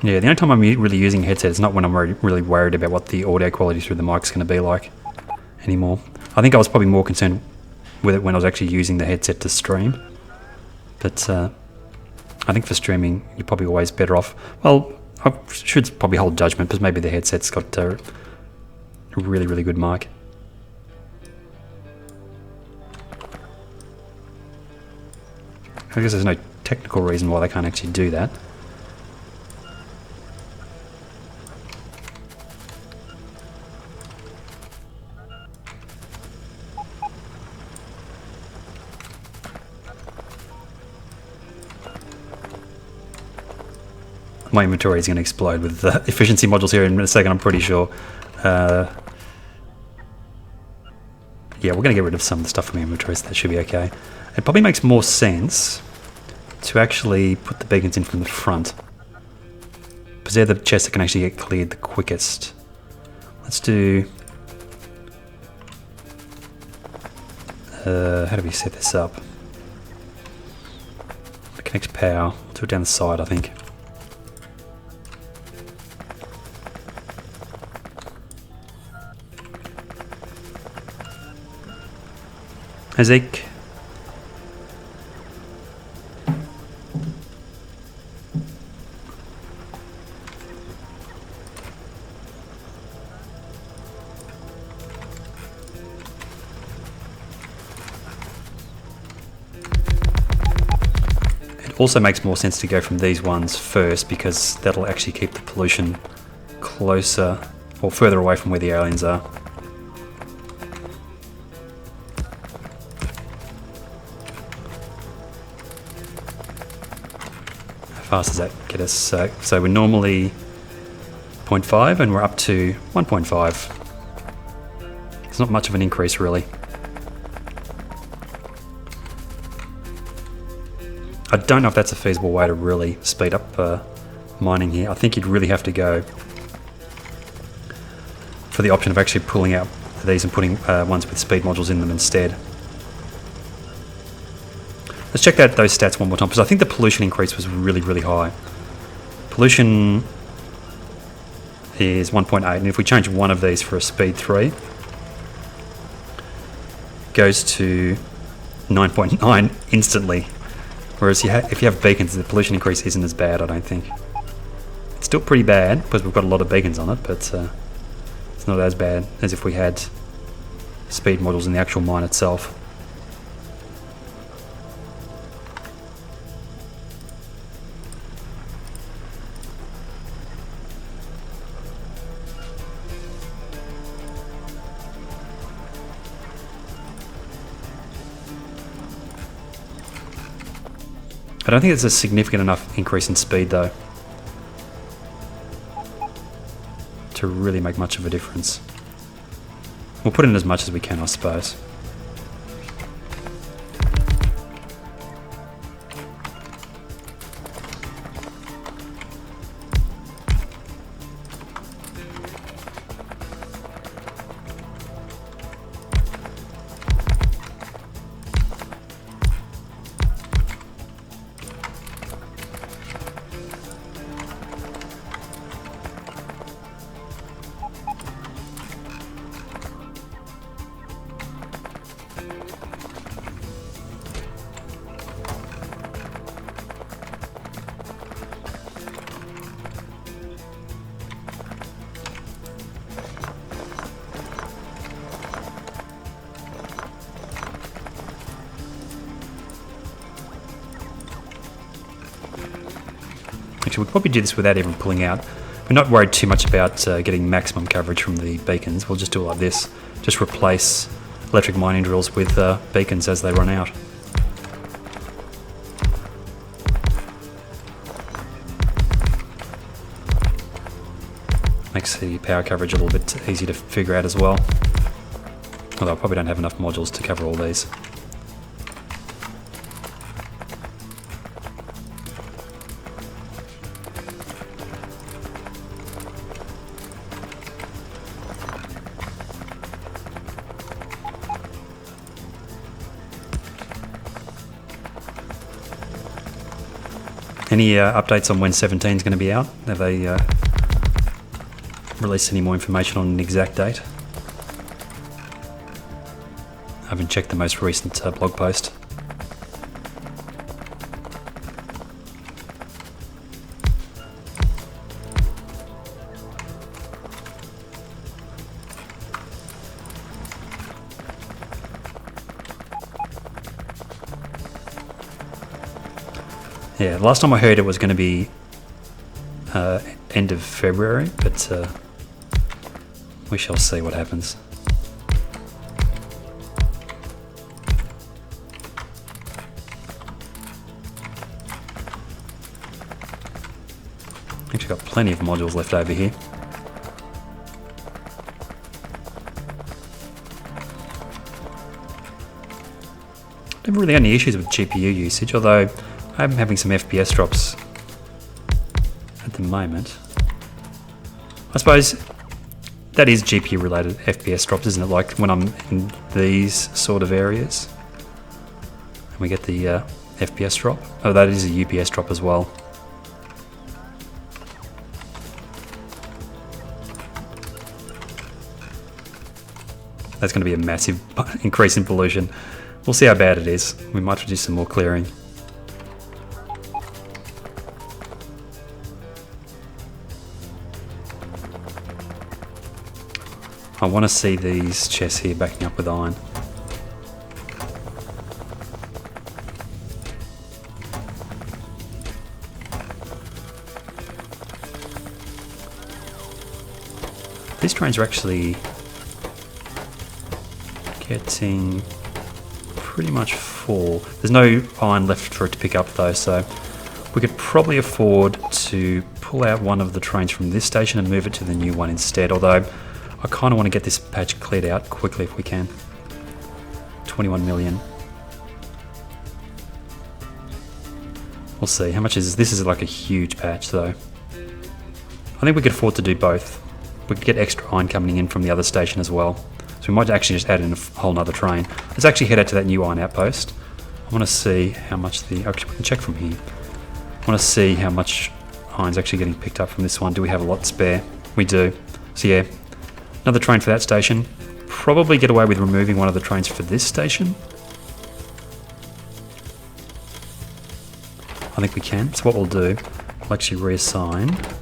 Yeah, the only time I'm really using a headset is not when I'm really worried about what the audio quality through the mic's going to be like anymore. I think I was probably more concerned with it when I was actually using the headset to stream. But I think for streaming, you're probably always better off. Well, I should probably hold judgment because maybe the headset's got a really, really good mic. I guess there's no technical reason why they can't actually do that. My inventory is going to explode with efficiency modules here in a second, I'm pretty sure. Yeah, we're going to get rid of some of the stuff from the inventory, so that should be okay. It probably makes more sense to actually put the beacons in from the front, because they're the chests that can actually get cleared the quickest. Let's do... how do we set this up? Connect power. Do it down the side, I think. Zeke. It also makes more sense to go from these ones first, because that'll actually keep the pollution closer or further away from where the aliens are. How fast does that get us? So we're normally 0.5 and we're up to 1.5. It's not much of an increase really. I don't know if that's a feasible way to really speed up mining here. I think you'd really have to go for the option of actually pulling out these and putting ones with speed modules in them instead. Let's check out those stats one more time, because I think the pollution increase was really, really high. Pollution is 1.8, and if we change one of these for a speed 3, it goes to 9.9 instantly. Whereas if you have beacons, the pollution increase isn't as bad, I don't think. It's still pretty bad, because we've got a lot of beacons on it, but it's not as bad as if we had speed modules in the actual mine itself. I don't think it's a significant enough increase in speed though to really make much of a difference. We'll put in as much as we can, I suppose. Actually, we'll probably do this without even pulling out. We're not worried too much about getting maximum coverage from the beacons. We'll just do it like this. Just replace electric mining drills with beacons as they run out. Makes the power coverage a little bit easy to figure out as well. Although I probably don't have enough modules to cover all these. Any updates on when 17 is going to be out? Have they released any more information on an exact date? I haven't checked the most recent blog post. Yeah, last time I heard it was going to be end of February, but we shall see what happens. Actually got plenty of modules left over here. Never really had any issues with GPU usage, although I'm having some FPS drops at the moment. I suppose that is GPU related FPS drops, isn't it? Like when I'm in these sort of areas and we get the FPS drop. Oh, that is a UPS drop as well. That's going to be a massive increase in pollution. We'll see how bad it is. We might have to do some more clearing. I want to see these chests here backing up with iron. These trains are actually getting pretty much full. There's no iron left for it to pick up though, so we could probably afford to pull out one of the trains from this station and move it to the new one instead, although I kind of want to get this patch cleared out quickly if we can. 21 million. We'll see. How much is this? This is like a huge patch though. I think we could afford to do both. We could get extra iron coming in from the other station as well. So we might actually just add in a whole nother train. Let's actually head out to that new iron outpost. I want to see how much actually we can check from here. I want to see how much iron's actually getting picked up from this one. Do we have a lot spare? We do. So yeah, another train for that station. Probably get away with removing one of the trains for this station. I think we can. So what we'll do, we'll actually reassign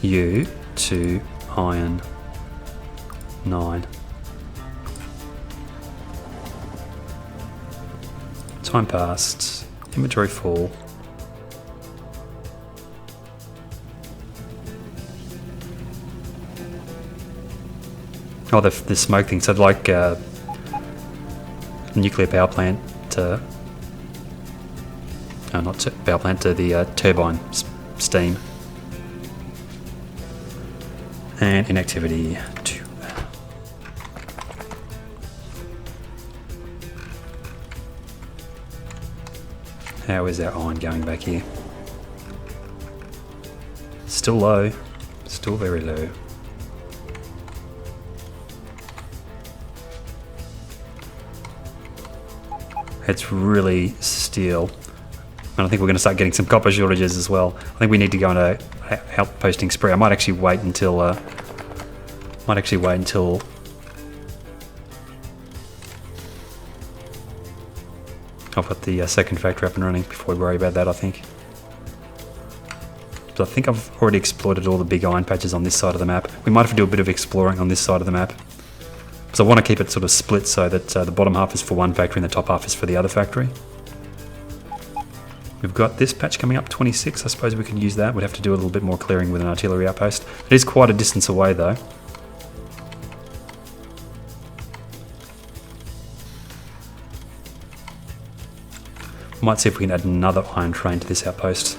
you to iron 9. Time passed. Inventory full. Oh, the smoke thing. So like nuclear power plant to... No, not power plant, to the turbine steam. And inactivity 2. How is our iron going back here? Still low. Still very low. It's really steel. And I think we're going to start getting some copper shortages as well. I think we need to go on a outposting spree. I might actually wait until I've got the second factory up and running before we worry about that, I think. So I think I've already exploited all the big iron patches on this side of the map. We might have to do a bit of exploring on this side of the map. So I want to keep it sort of split so that the bottom half is for one factory and the top half is for the other factory. We've got this patch coming up, 26. I suppose we could use that. We'd have to do a little bit more clearing with an artillery outpost. It is quite a distance away though. Might see if we can add another iron train to this outpost.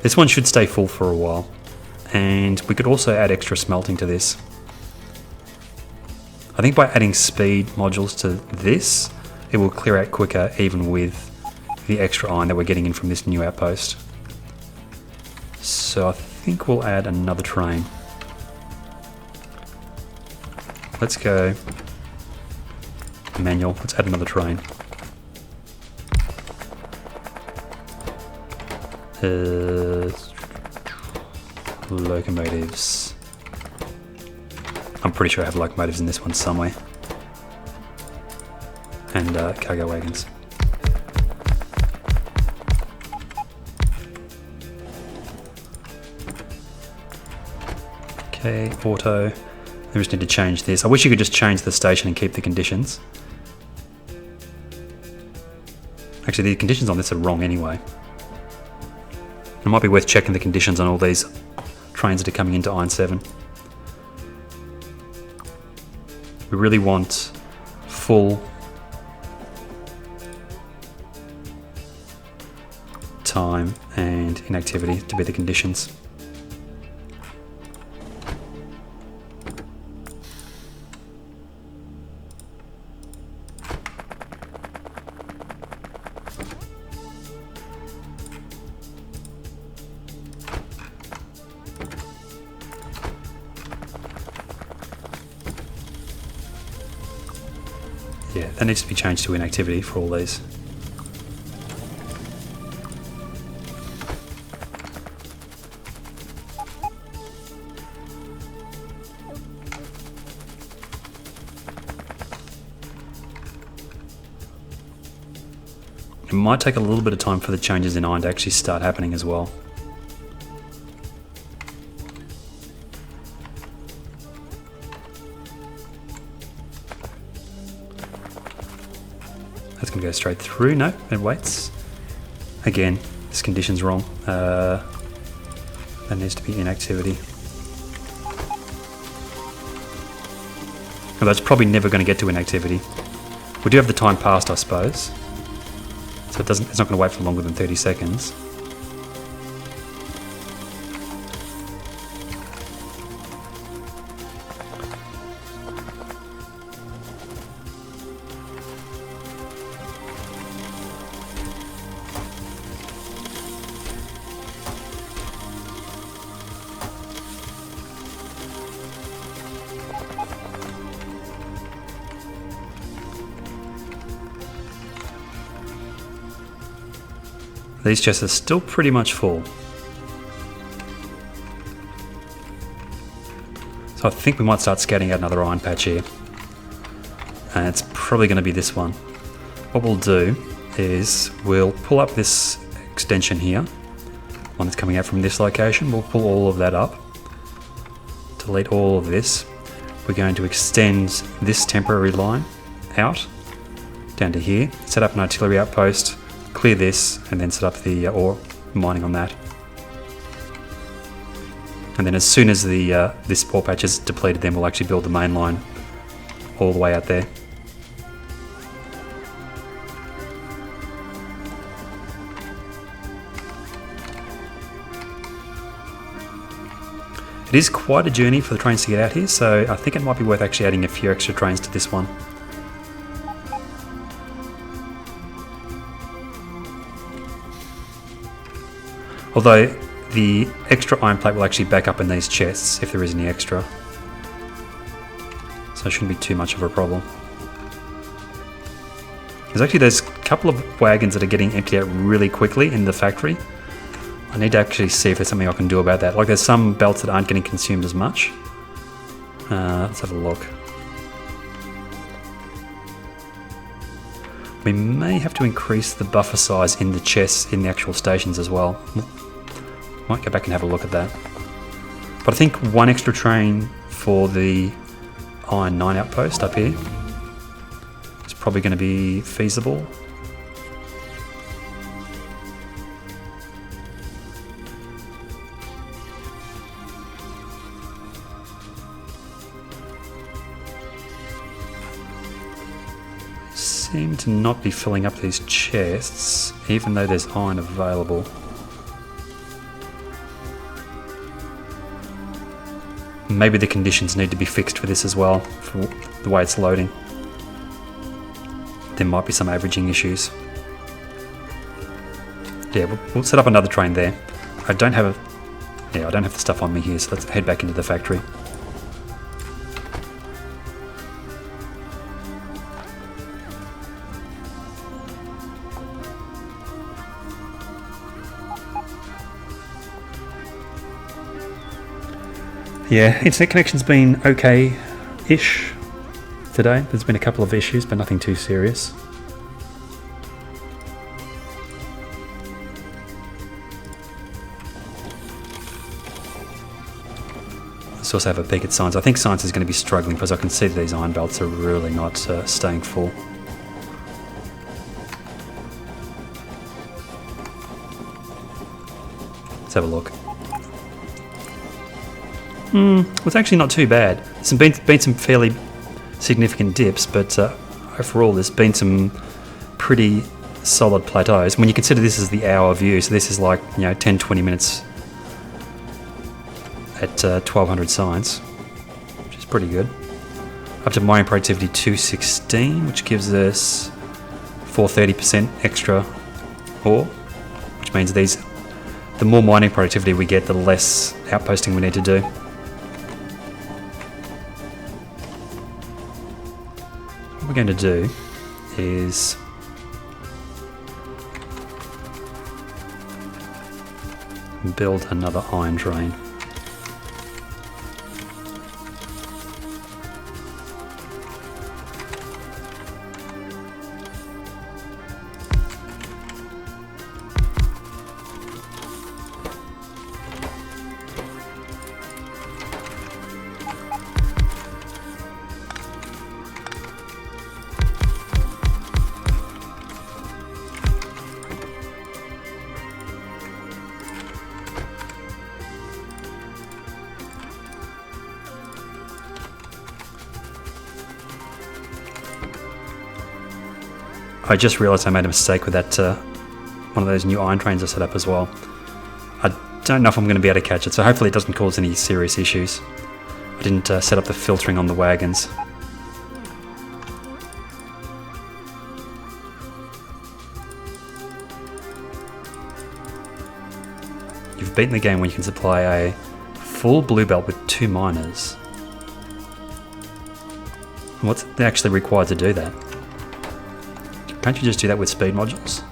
This one should stay full for a while. And we could also add extra smelting to this. I think by adding speed modules to this, it will clear out quicker even with the extra iron that we're getting in from this new outpost. So I think we'll add another train. Let's go manual. Let's add another train. Locomotives. I'm pretty sure I have locomotives in this one somewhere. And cargo wagons. Okay, auto. We just need to change this. I wish you could just change the station and keep the conditions. Actually, the conditions on this are wrong anyway. It might be worth checking the conditions on all these trains that are coming into Iron 7. We really want full time and inactivity to be the conditions. Yeah, that needs to be changed to inactivity for all these. It might take a little bit of time for the changes in iron to actually start happening as well. That's going to go straight through. No, it waits. Again, this condition's wrong. That needs to be inactivity. Although it's probably never going to get to inactivity. We do have the time passed, I suppose. So it's not going to wait for longer than 30 seconds. These chests are still pretty much full. So I think we might start scouting out another iron patch here. And it's probably going to be this one. What we'll do is we'll pull up this extension here. One that's coming out from this location. We'll pull all of that up. Delete all of this. We're going to extend this temporary line out down to here. Set up an artillery outpost. Clear this and then set up the ore mining on that. And then as soon as the this ore patch is depleted, then we'll actually build the main line all the way out there. It is quite a journey for the trains to get out here, so I think it might be worth actually adding a few extra trains to this one. Although the extra iron plate will actually back up in these chests if there is any extra. So it shouldn't be too much of a problem. There's a couple of wagons that are getting emptied out really quickly in the factory. I need to actually see if there's something I can do about that. Like there's some belts that aren't getting consumed as much. Let's have a look. We may have to increase the buffer size in the chests in the actual stations as well. Might go back and have a look at that. But I think one extra train for the Iron 9 outpost up here is probably going to be feasible. seem to not be filling up these chests, even though there's iron available. Maybe the conditions need to be fixed for this as well, for the way it's loading. There might be some averaging issues. Yeah, we'll set up another train there. I don't have the stuff on me here, so let's head back into the factory. Yeah, internet connection's been okay-ish today. There's been a couple of issues, but nothing too serious. Let's also have a peek at science. I think science is going to be struggling because I can see that these iron belts are really not staying full. Let's have a look. Well, it's actually not too bad. There's been some fairly significant dips, but overall there's been some pretty solid plateaus. When you consider this is the hour view, so this is like 10-20 minutes at 1200 science, which is pretty good. Up to mining productivity 216, which gives us 430% extra ore, which means the more mining productivity we get, the less outposting we need to do. What we're going to do is build another iron drain. I just realised I made a mistake with that one of those new iron trains I set up as well. I don't know if I'm going to be able to catch it, so hopefully it doesn't cause any serious issues. I didn't set up the filtering on the wagons. You've beaten the game when you can supply a full blue belt with 2 miners. What's actually required to do that? Can't you just do that with speed modules?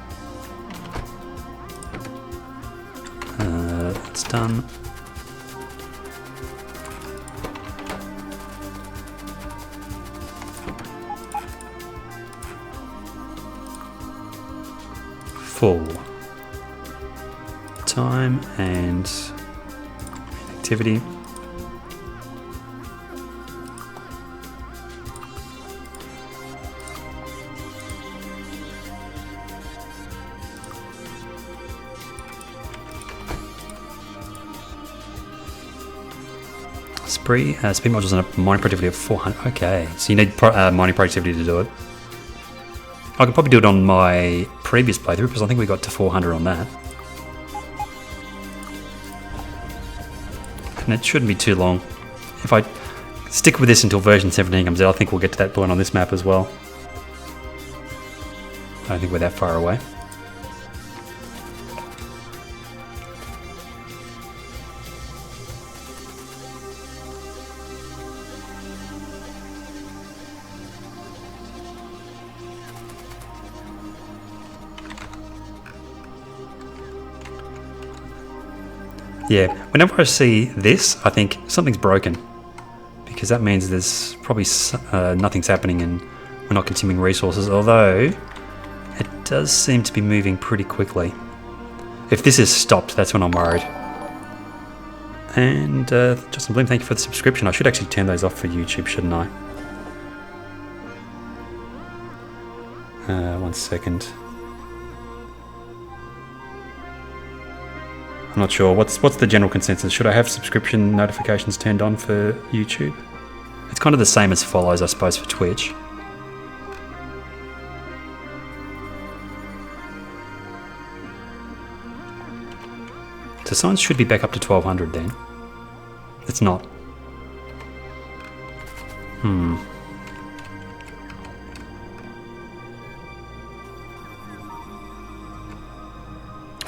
It's done. Full time and activity. Speed modules and a mining productivity of 400. Okay, so you need mining productivity to do it. I could probably do it on my previous playthrough because I think we got to 400 on that. And it shouldn't be too long. If I stick with this until version 17 comes out, I think we'll get to that point on this map as well. I don't think we're that far away. Yeah, whenever I see this, I think something's broken, because that means there's probably nothing's happening and we're not consuming resources, although it does seem to be moving pretty quickly. If this is stopped, that's when I'm worried. And Justin Bloom, thank you for the subscription. I should actually turn those off for YouTube, shouldn't I? 1 second. I'm not sure. What's the general consensus? Should I have subscription notifications turned on for YouTube? It's kind of the same as follows, I suppose, for Twitch. So science should be back up to 1200 then. It's not.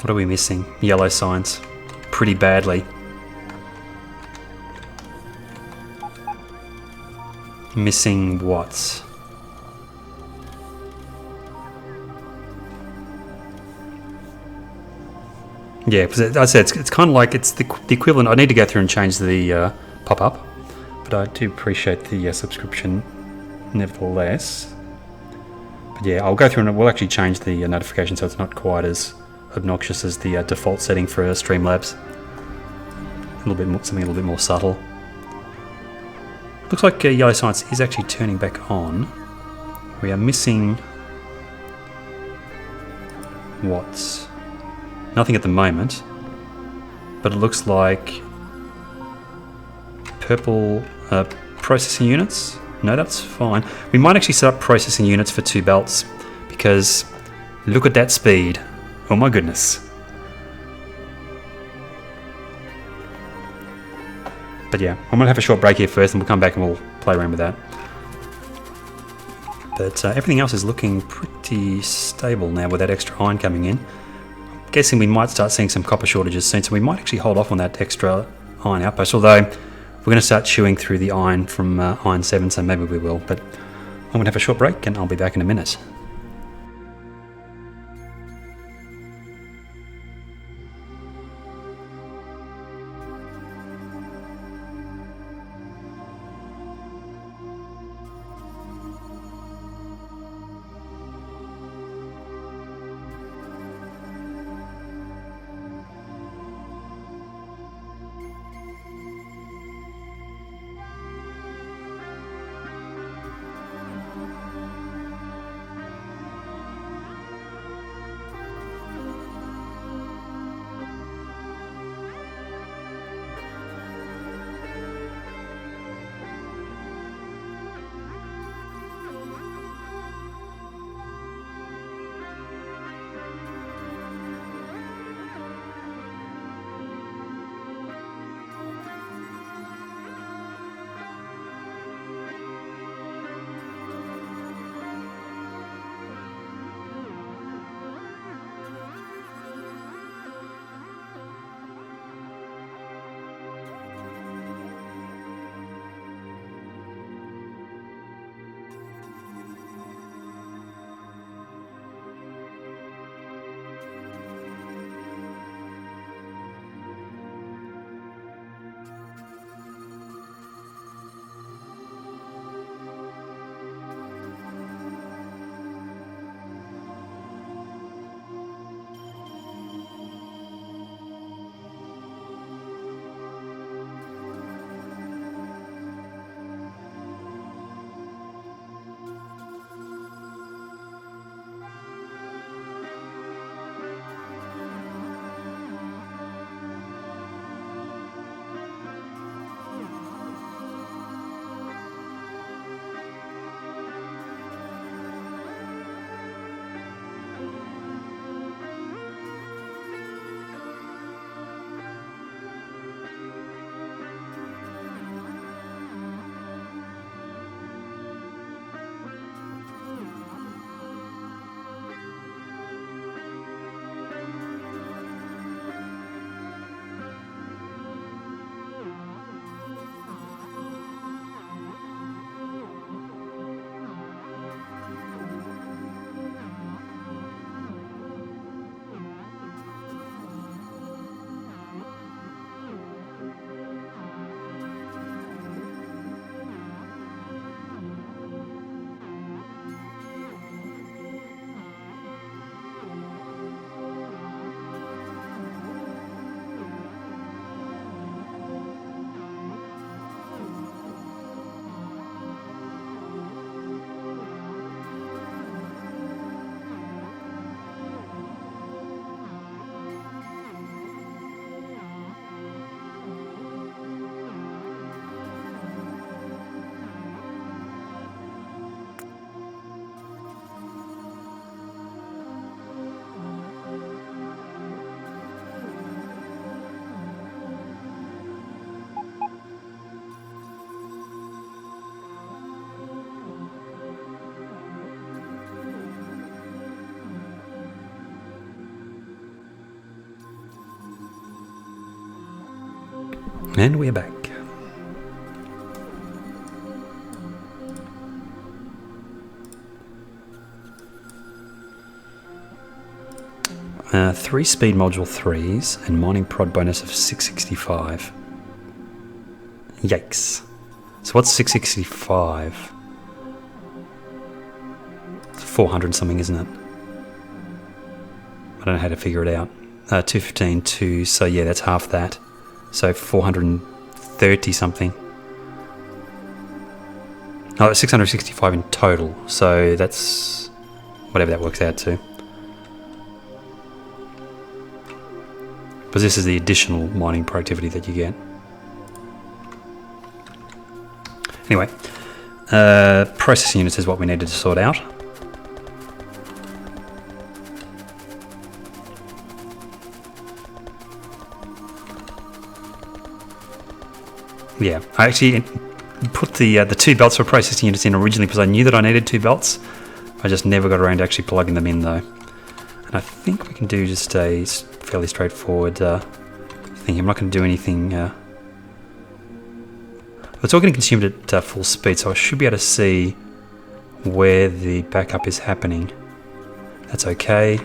What are we missing? Yellow science. Pretty badly. Missing what? Yeah, because I said it's kind of like it's the equivalent. I need to go through and change the pop-up, but I do appreciate the subscription nevertheless. But yeah, I'll go through and we'll actually change the notification so it's not quite as obnoxious as the default setting for Streamlabs. A little bit more, something a little bit more subtle. Looks like Yellow Science is actually turning back on. We are missing what? Nothing at the moment, but it looks like purple processing units. No, that's fine. We might actually set up processing units for 2 belts because look at that speed. Oh my goodness. But yeah, I'm going to have a short break here first and we'll come back and we'll play around with that. But everything else is looking pretty stable now with that extra iron coming in. I'm guessing we might start seeing some copper shortages soon, so we might actually hold off on that extra iron outpost, although we're going to start chewing through the iron from iron 7, so maybe we will. But I'm going to have a short break and I'll be back in a minute. And we're back. Three speed module 3s and mining prod bonus of 665. Yikes. So what's 665? It's 400 something, isn't it? I don't know how to figure it out. 215, 2, so yeah, that's half that. So 430 something. Oh, 665 in total. So that's whatever that works out to. Because this is the additional mining productivity that you get. Anyway, processing units is what we needed to sort out. Yeah, I actually put the 2 belts for processing units in originally because I knew that I needed 2 belts. I just never got around to actually plugging them in though. And I think we can do just a fairly straightforward thing. I'm not going to do anything. It's all getting consumed at full speed, so I should be able to see where the backup is happening. That's okay.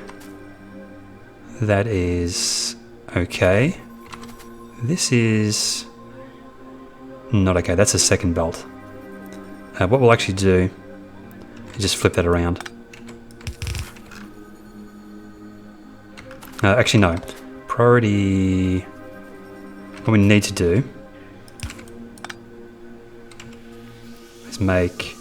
That is okay. This is not okay. That's a second belt. What we'll actually do is just flip that around. Actually, no. Priority... What we need to do is make...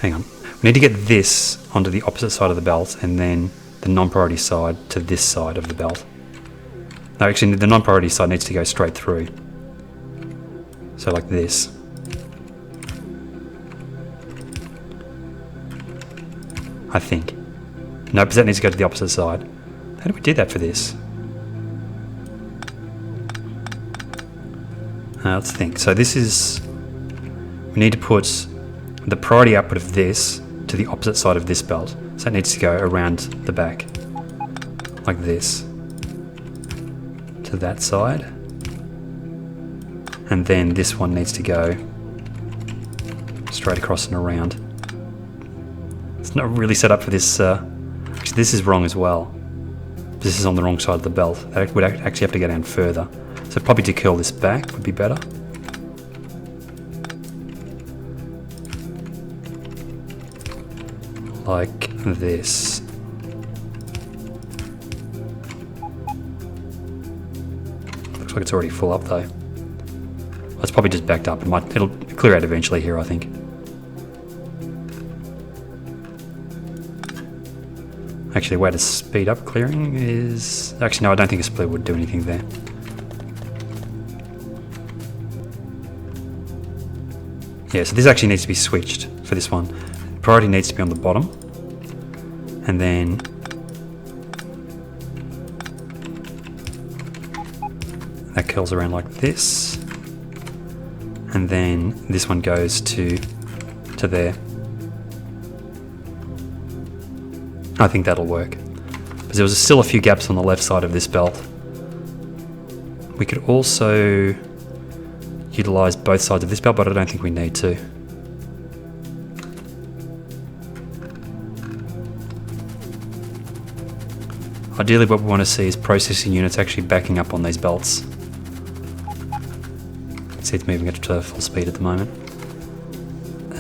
Hang on. We need to get this onto the opposite side of the belt and then the non-priority side to this side of the belt. No, actually, the non-priority side needs to go straight through. So like this. I think. No, because that needs to go to the opposite side. How do we do that for this? Let's think. So this is... We need to put the priority output of this to the opposite side of this belt. So it needs to go around the back. Like this. To that side. And then this one needs to go straight across and around. It's not really set up for this. Actually, this is wrong as well. This is on the wrong side of the belt. That would actually have to go down further. So probably to curl this back would be better. Like this. Looks like it's already full up though. It's probably just backed up. It'll clear out eventually here, I think. Actually, the way to speed up clearing is... Actually, no, I don't think a split would do anything there. Yeah, so this actually needs to be switched for this one. Priority needs to be on the bottom. And then... that curls around like this. And then this one goes to there. I think that'll work. Because there was still a few gaps on the left side of this belt. We could also utilize both sides of this belt, but I don't think we need to. Ideally, what we want to see is processing units actually backing up on these belts. See, it's moving it to full speed at the moment.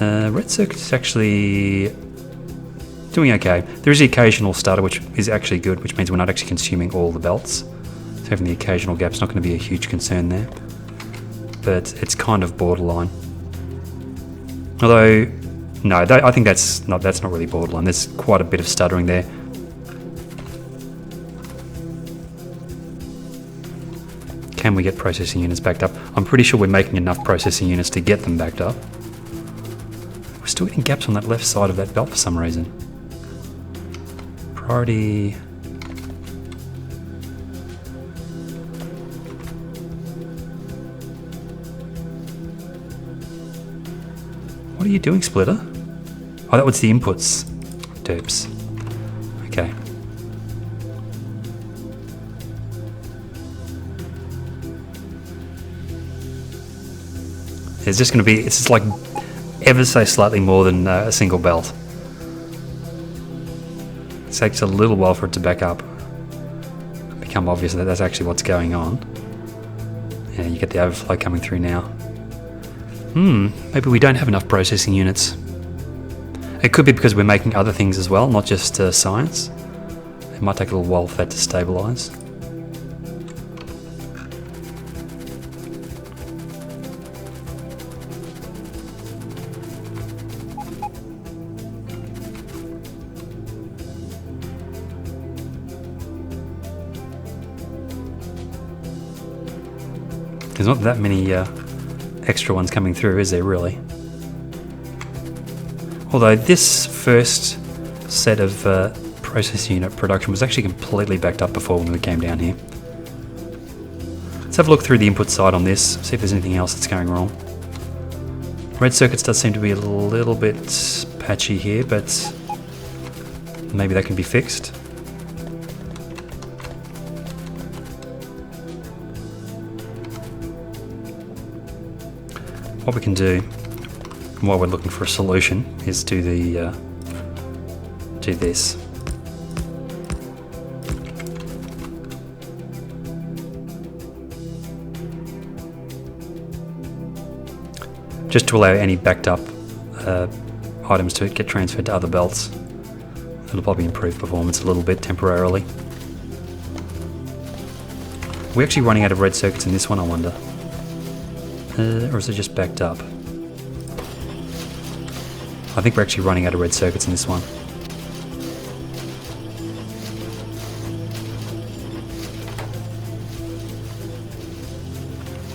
Red circuit is actually doing okay. There is the occasional stutter, which is actually good, which means we're not actually consuming all the belts. So having the occasional gap's not going to be a huge concern there. But it's kind of borderline. Although, no, I think that's not really borderline. There's quite a bit of stuttering there. Can we get processing units backed up? I'm pretty sure we're making enough processing units to get them backed up. We're still getting gaps on that left side of that belt for some reason. Priority... What are you doing, Splitter? Oh, that was the inputs. Derps. Okay. It's just going to be, it's just like ever so slightly more than a single belt. It takes a little while for it to back up. Become obvious that that's actually what's going on. Yeah, you get the overflow coming through now. Maybe we don't have enough processing units. It could be because we're making other things as well, not just science. It might take a little while for that to stabilize. There's not that many extra ones coming through, is there really? Although this first set of processing unit production was actually completely backed up before when we came down here. Let's have a look through the input side on this, see if there's anything else that's going wrong. Red circuits does seem to be a little bit patchy here, but maybe that can be fixed. What we can do while we're looking for a solution is do this. Just to allow any backed up items to get transferred to other belts. It'll probably improve performance a little bit temporarily. We're actually running out of red circuits in this one, I wonder. Or is it just backed up? I think we're actually running out of red circuits in this one.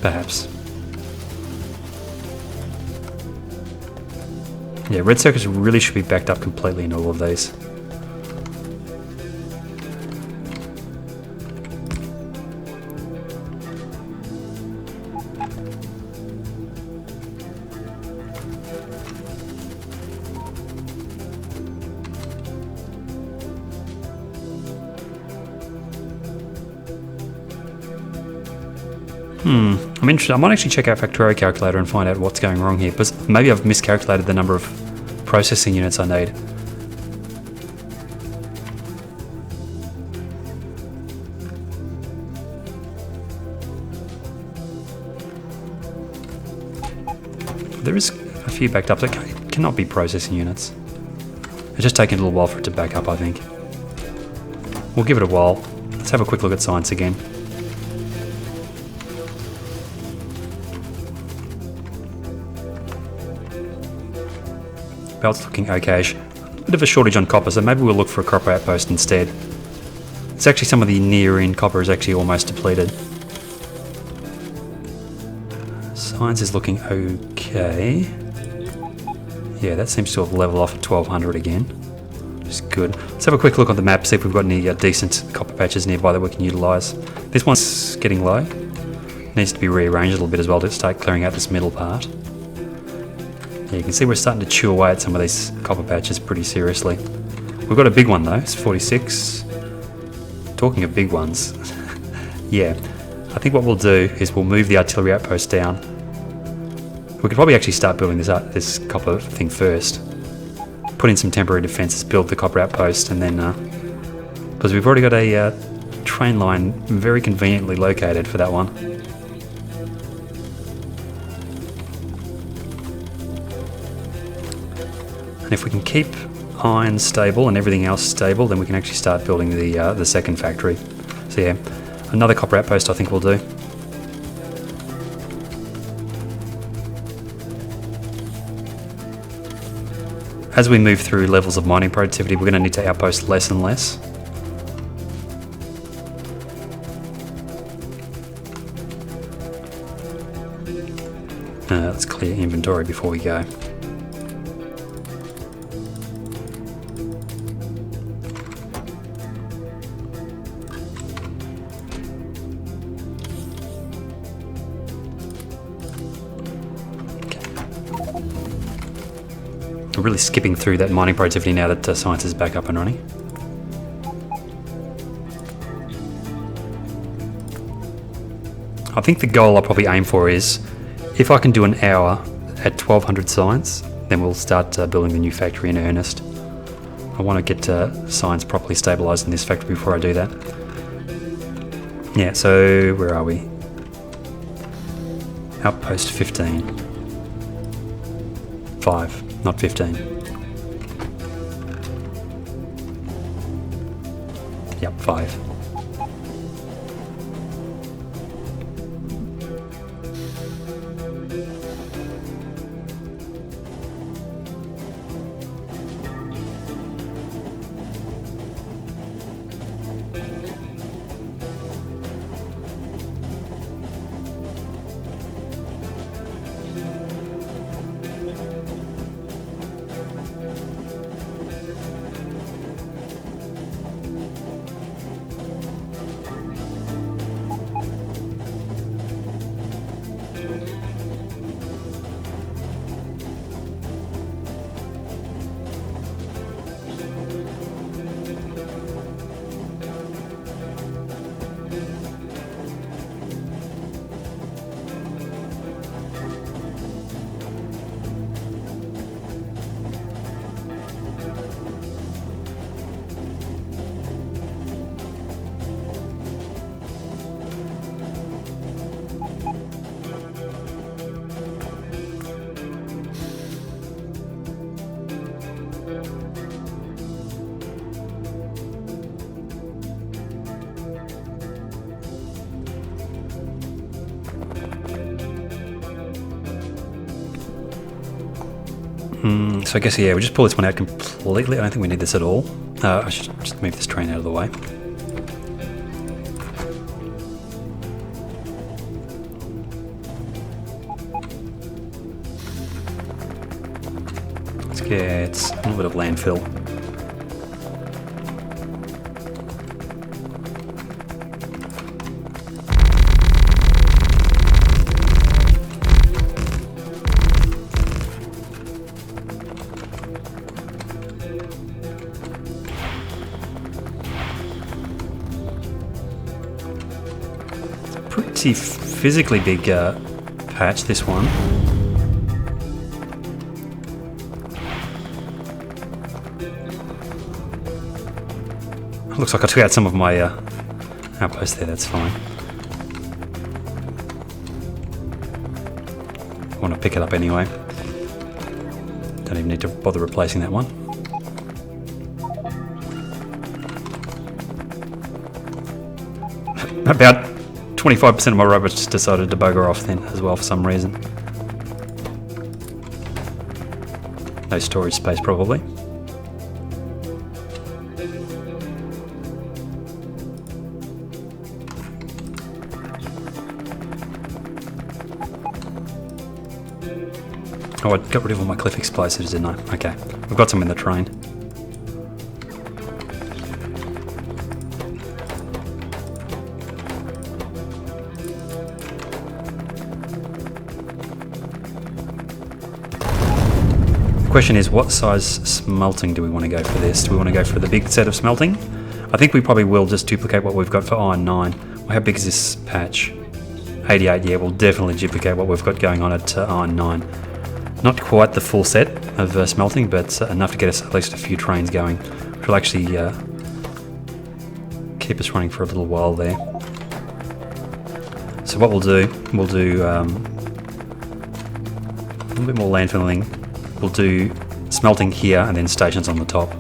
Perhaps. Yeah, red circuits really should be backed up completely in all of these. I'm interested. I might actually check out Factorio calculator and find out what's going wrong here, because maybe I've miscalculated the number of processing units I need. There is a few backed up that cannot be processing units. It's just taking a little while for it to back up, I think. We'll give it a while. Let's have a quick look at science again. Belt's looking okay-ish. A bit of a shortage on copper, so maybe we'll look for a copper outpost instead. It's actually some of the near-in copper is actually almost depleted. Science is looking okay. Yeah, that seems to have leveled off at 1200 again. Which is good. Let's have a quick look on the map, see if we've got any decent copper patches nearby that we can utilise. This one's getting low. Needs to be rearranged a little bit as well to start clearing out this middle part. Yeah, you can see we're starting to chew away at some of these copper patches pretty seriously. We've got a big one though, it's 46. Talking of big ones, yeah, I think what we'll do is we'll move the artillery outpost down. We could probably actually start building this copper thing first. Put in some temporary defences, build the copper outpost, and then, because we've already got a train line very conveniently located for that one. And if we can keep iron stable and everything else stable, then we can actually start building the second factory. So yeah, another copper outpost I think will do. As we move through levels of mining productivity, we're going to need to outpost less and less. Let's clear inventory before we go. We're really skipping through that mining productivity now that science is back up and running. I think the goal I'll probably aim for is if I can do an hour at 1200 science, then we'll start building the new factory in earnest. I want to get science properly stabilized in this factory before I do that. Yeah, so where are we? Outpost 15. 5, not 15. Yep, 5. So I guess, yeah, we'll just pull this one out completely. I don't think we need this at all. I should just move this train out of the way. Let's get a little bit of landfill. Pretty physically big patch, this one. Looks like I took out some of my outposts there, that's fine. I want to pick it up anyway. Don't even need to bother replacing that one. About 25% of my robots decided to bugger off then as well for some reason. No storage space probably. Oh, I got rid of all my cliff explosives, didn't I? Okay, we've got some in the train. The question is, what size smelting do we want to go for this? Do we want to go for the big set of smelting? I think we probably will just duplicate what we've got for iron 9. Well, how big is this patch? 88, yeah, we'll definitely duplicate what we've got going on at iron 9. Not quite the full set of smelting, but enough to get us at least a few trains going, which will actually keep us running for a little while there. So what we'll do a little bit more landfilling. We'll do smelting here and then stations on the top.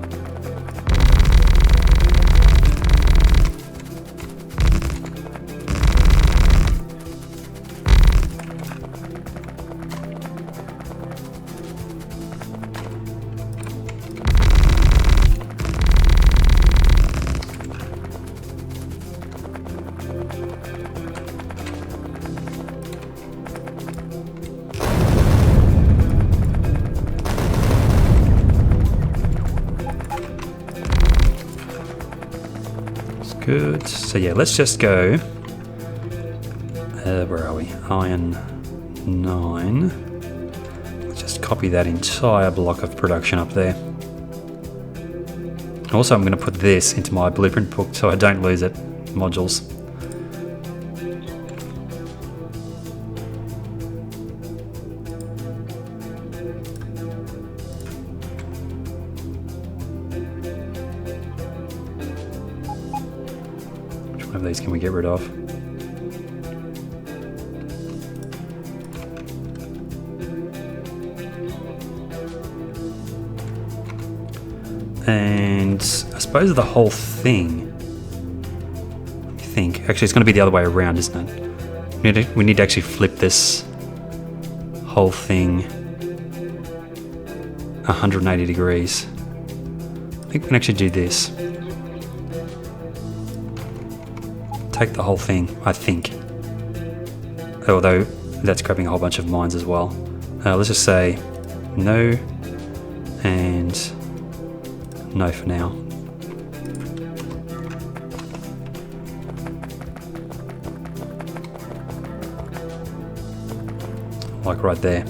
Good. So yeah, let's just go. Where are we? Iron 9. Let's just copy that entire block of production up there. Also, I'm going to put this into my blueprint book so I don't lose it. Modules. Which one of these can we get rid of? And I suppose the whole thing, I think, actually it's going to be the other way around, isn't it? We need to actually flip this whole thing 180 degrees. I think we can actually do this. Take the whole thing, I think. Although that's grabbing a whole bunch of mines as well. Let's just say no and no for now. Like right there.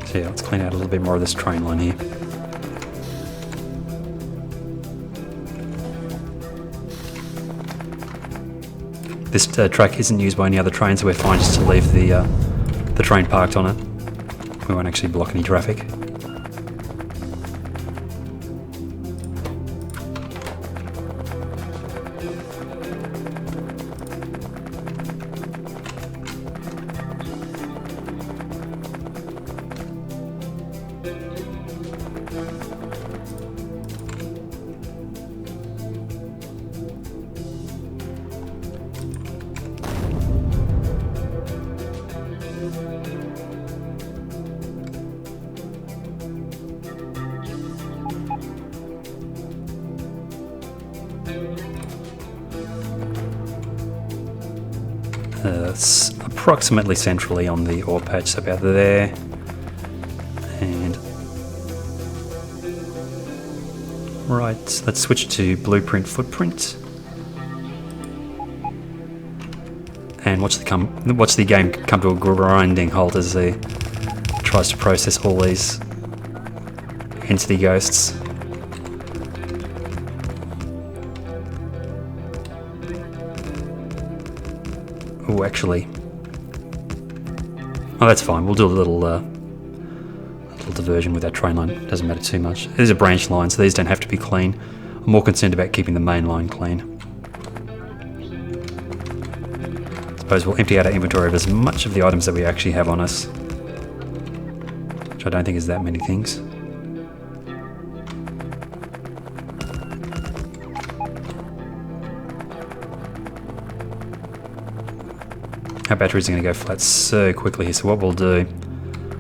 So yeah, let's clean out a little bit more of this train line here. This track isn't used by any other trains, so we're fine just to leave the train parked on it. We won't actually block any traffic. It's approximately centrally on the ore patch, so about there. And right, let's switch to blueprint footprint. And watch the game come to a grinding halt as it tries to process all these entity ghosts. Oh, actually, oh, that's fine. We'll do a little diversion with that train line. Doesn't matter too much. These are branch lines, so these don't have to be clean. I'm more concerned about keeping the main line clean. Suppose we'll empty out our inventory of as much of the items that we actually have on us, which I don't think is that many things. Our batteries are going to go flat so quickly here, so what we'll do,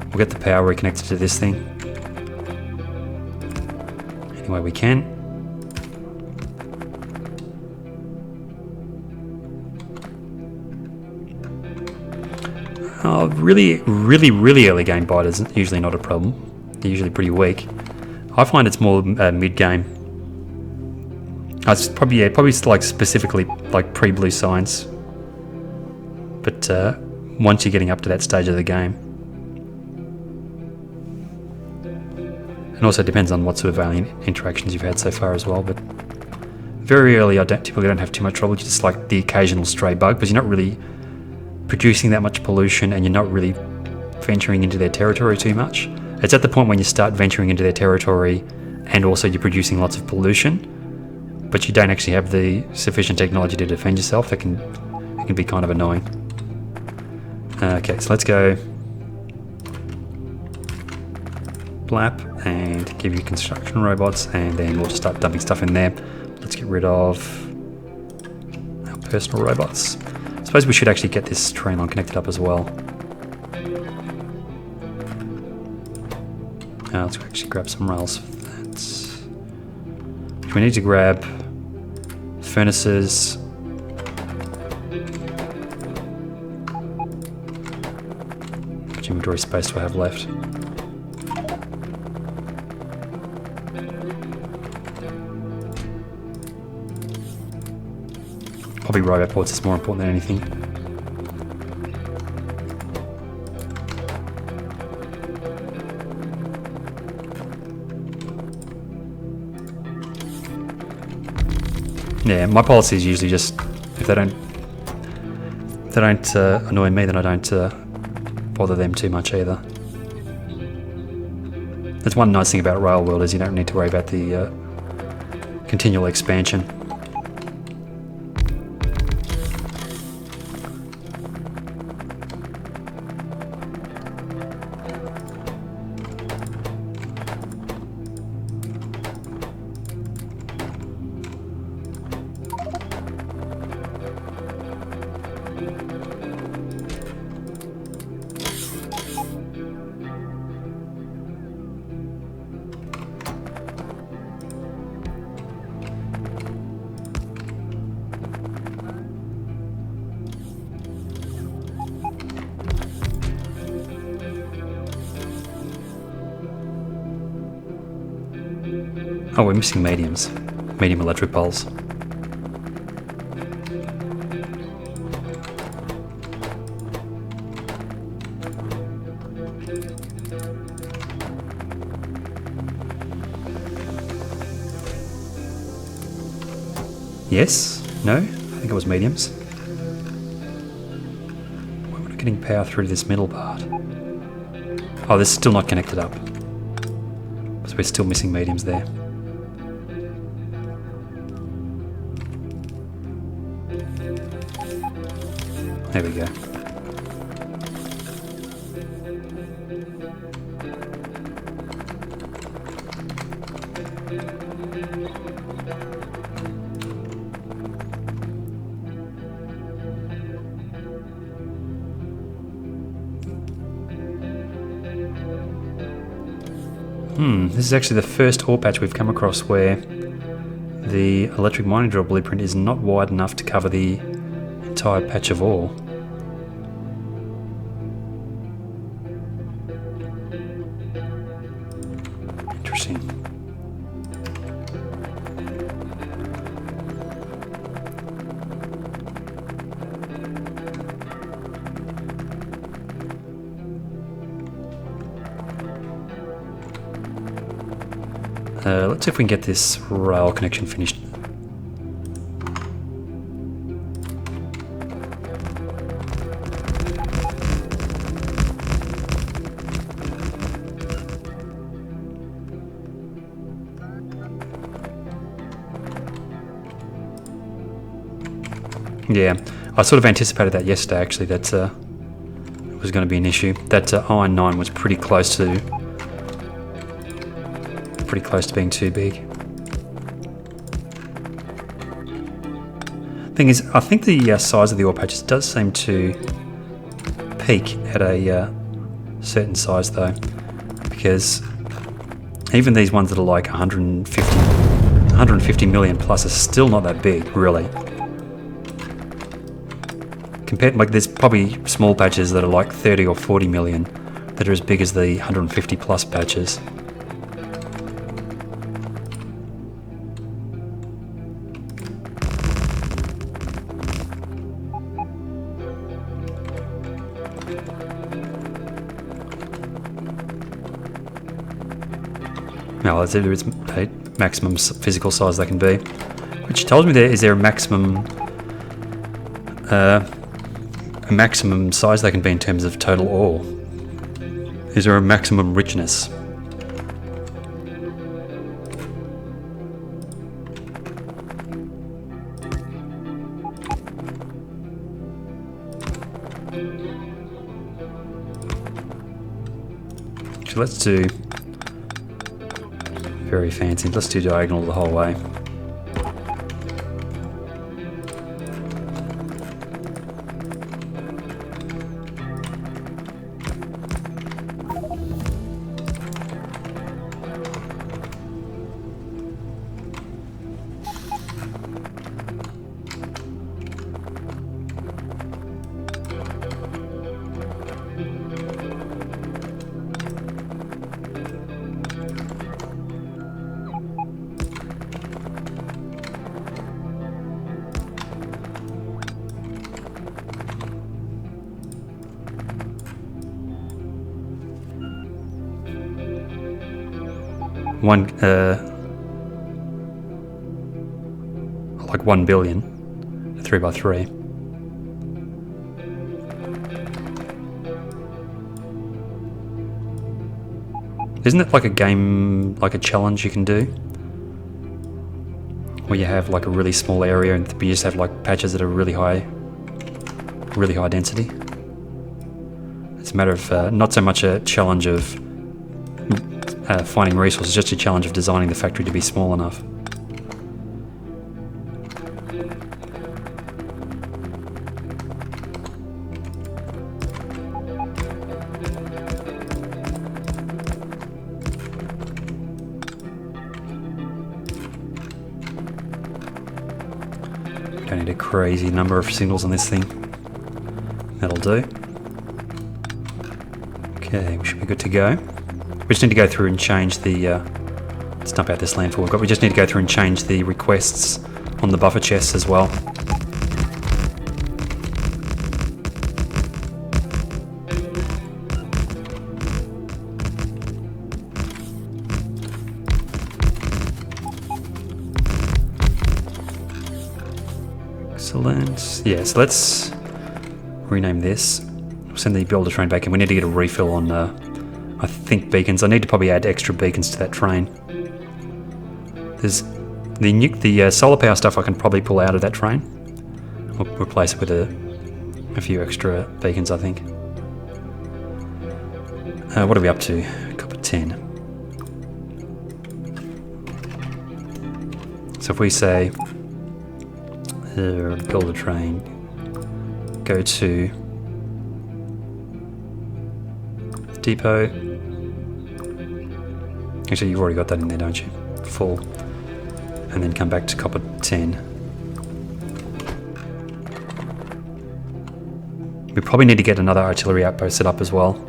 we'll get the power reconnected to this thing any way we can. Really early game bite is usually not a problem. They're usually pretty weak. I find it's more mid-game. It's probably like specifically like pre-blue science. But once you're getting up to that stage of the game, and also depends on what sort of alien interactions you've had so far as well. But very early, I typically don't have too much trouble. Just like the occasional stray bug, because you're not really producing that much pollution, and you're not really venturing into their territory too much. It's at the point when you start venturing into their territory, and also you're producing lots of pollution, but you don't actually have the sufficient technology to defend yourself. It can be kind of annoying. Okay, so let's go blap and give you construction robots, and then we'll just start dumping stuff in there. Let's get rid of our personal robots. I suppose we should actually get this train line connected up as well. Let's actually grab some rails for that. We need to grab furnaces. Inventory space do I have left? Probably robot ports is more important than anything. Yeah, my policy is usually just if they don't annoy me, then I don't bother them too much either. That's one nice thing about Railworld is you don't need to worry about the continual expansion. Oh, we're missing mediums. Medium electric poles. Yes? No? I think it was mediums. Why am I not getting power through to this middle part? Oh, this is still not connected up. So we're still missing mediums there. There we go. This is actually the first ore patch we've come across where the electric mining drill blueprint is not wide enough to cover the entire patch of ore. Interesting. Let's see if we can get this rail connection finished. Yeah, I sort of anticipated that yesterday actually, that it was going to be an issue. That iron 9 was pretty close to being too big. Thing is, I think the size of the ore patches does seem to peak at a certain size though, because even these ones that are like 150 million plus are still not that big, really. Compared, like, there's probably small patches that are like 30 or 40 million that are as big as the 150 plus patches. Now, it's a maximum physical size they can be, which tells me is there a maximum size they can be in terms of total ore? Is there a maximum richness? So let's do very fancy. Let's do diagonal the whole way. Like 1 billion, 3x3. Isn't it like a game, like a challenge you can do? Where you have like a really small area and you just have like patches that are really high density. It's a matter of not so much a challenge of finding resources, just a challenge of designing the factory to be small enough. Don't need a crazy number of signals on this thing. That'll do. Okay, we should be good to go. We just need to go through and change the... let's dump out this landfill we've got. We just need to go through and change the requests on the buffer chests as well. Excellent. Yeah, so let's rename this. We'll send the builder train back in. We need to get a refill on, I think, beacons. I need to probably add extra beacons to that train. There's the solar power stuff I can probably pull out of that train. We'll replace it with a few extra beacons, I think. What are we up to? Copper 10. So if we say build a train, go to depot. Actually, you've already got that in there, don't you? Full. And then come back to copper 10. We probably need to get another artillery outpost set up as well.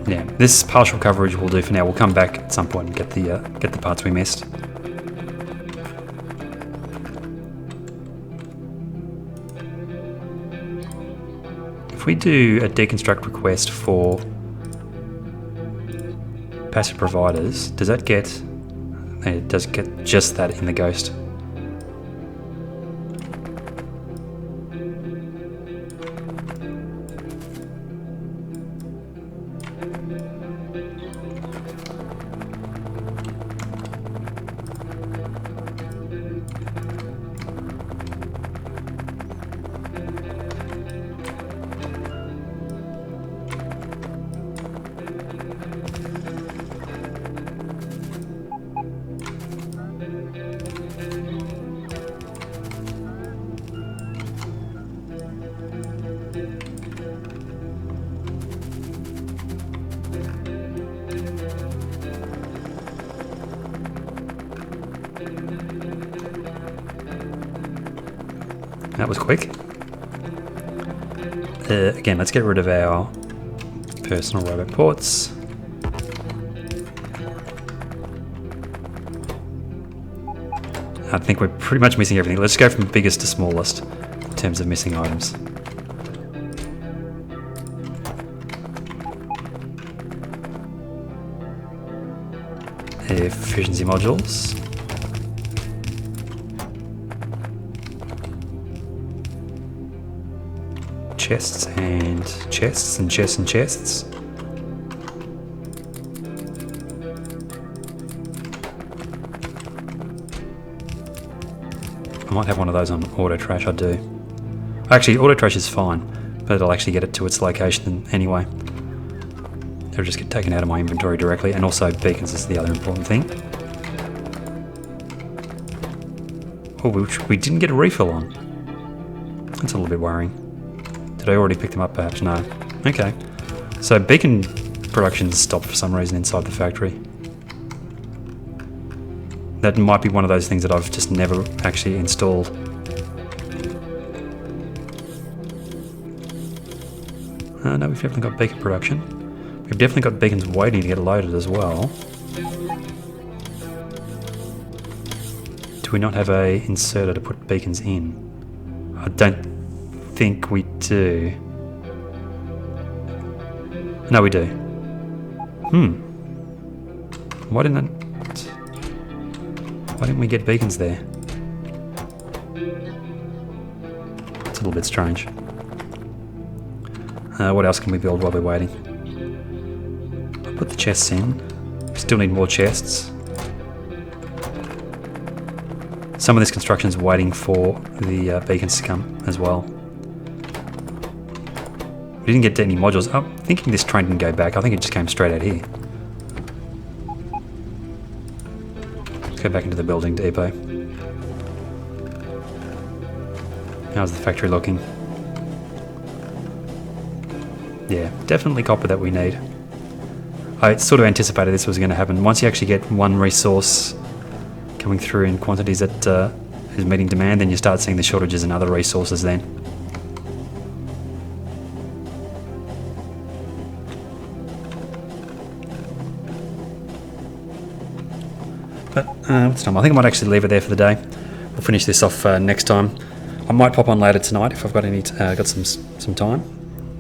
Yeah, this partial coverage will do for now. We'll come back at some point and get the parts we missed. If we do a deconstruct request for passive providers, does that get... It does get just that in the ghost. That was quick. Again, let's get rid of our personal robot ports. I think we're pretty much missing everything. Let's go from biggest to smallest in terms of missing items. Efficiency modules. Chests and chests and chests and chests. I might have one of those on auto trash, I do. Actually, auto trash is fine, but it'll actually get it to its location anyway. It'll just get taken out of my inventory directly, and also beacons is the other important thing. Oh, which we didn't get a refill on. That's a little bit worrying. Did I already pick them up perhaps? No. Okay. So beacon production stopped for some reason inside the factory. That might be one of those things that I've just never actually installed. No, we've definitely got beacon production. We've definitely got beacons waiting to get loaded as well. Do we not have a inserter to put beacons in? I don't think we do. No, we do. Why didn't we get beacons there? It's a little bit strange. What else can we build while we're waiting? I'll put the chests in. Still need more chests. Some of this construction is waiting for the beacons to come as well. We didn't get any modules. I'm thinking this train didn't go back. I think it just came straight out here. Let's go back into the building depot. How's the factory looking? Yeah, definitely copper that we need. I sort of anticipated this was going to happen. Once you actually get one resource coming through in quantities that is meeting demand, then you start seeing the shortages in other resources then. But what's time? I think I might actually leave it there for the day. We'll finish this off next time. I might pop on later tonight if I've got any got some time,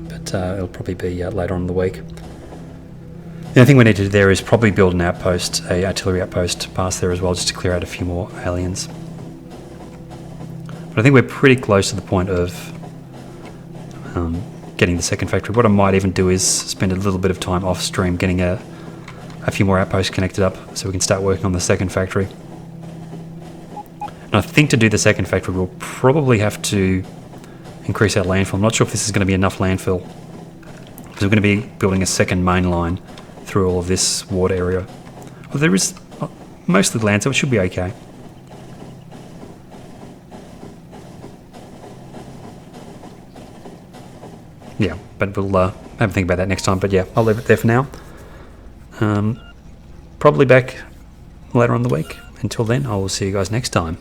but it'll probably be later on in the week. The only thing we need to do there is probably build an outpost, a artillery outpost past there as well, just to clear out a few more aliens. But I think we're pretty close to the point of getting the second factory. What I might even do is spend a little bit of time off stream getting a few more outposts connected up so we can start working on the second factory. And I think to do the second factory we'll probably have to increase our landfill. I'm not sure if this is going to be enough landfill, because we're going to be building a second main line through all of this water area. Well, there is mostly land, so it should be okay. Yeah, but we'll have a think about that next time. But yeah, I'll leave it there for now. Probably back later on in the week. Until then, I will see you guys next time.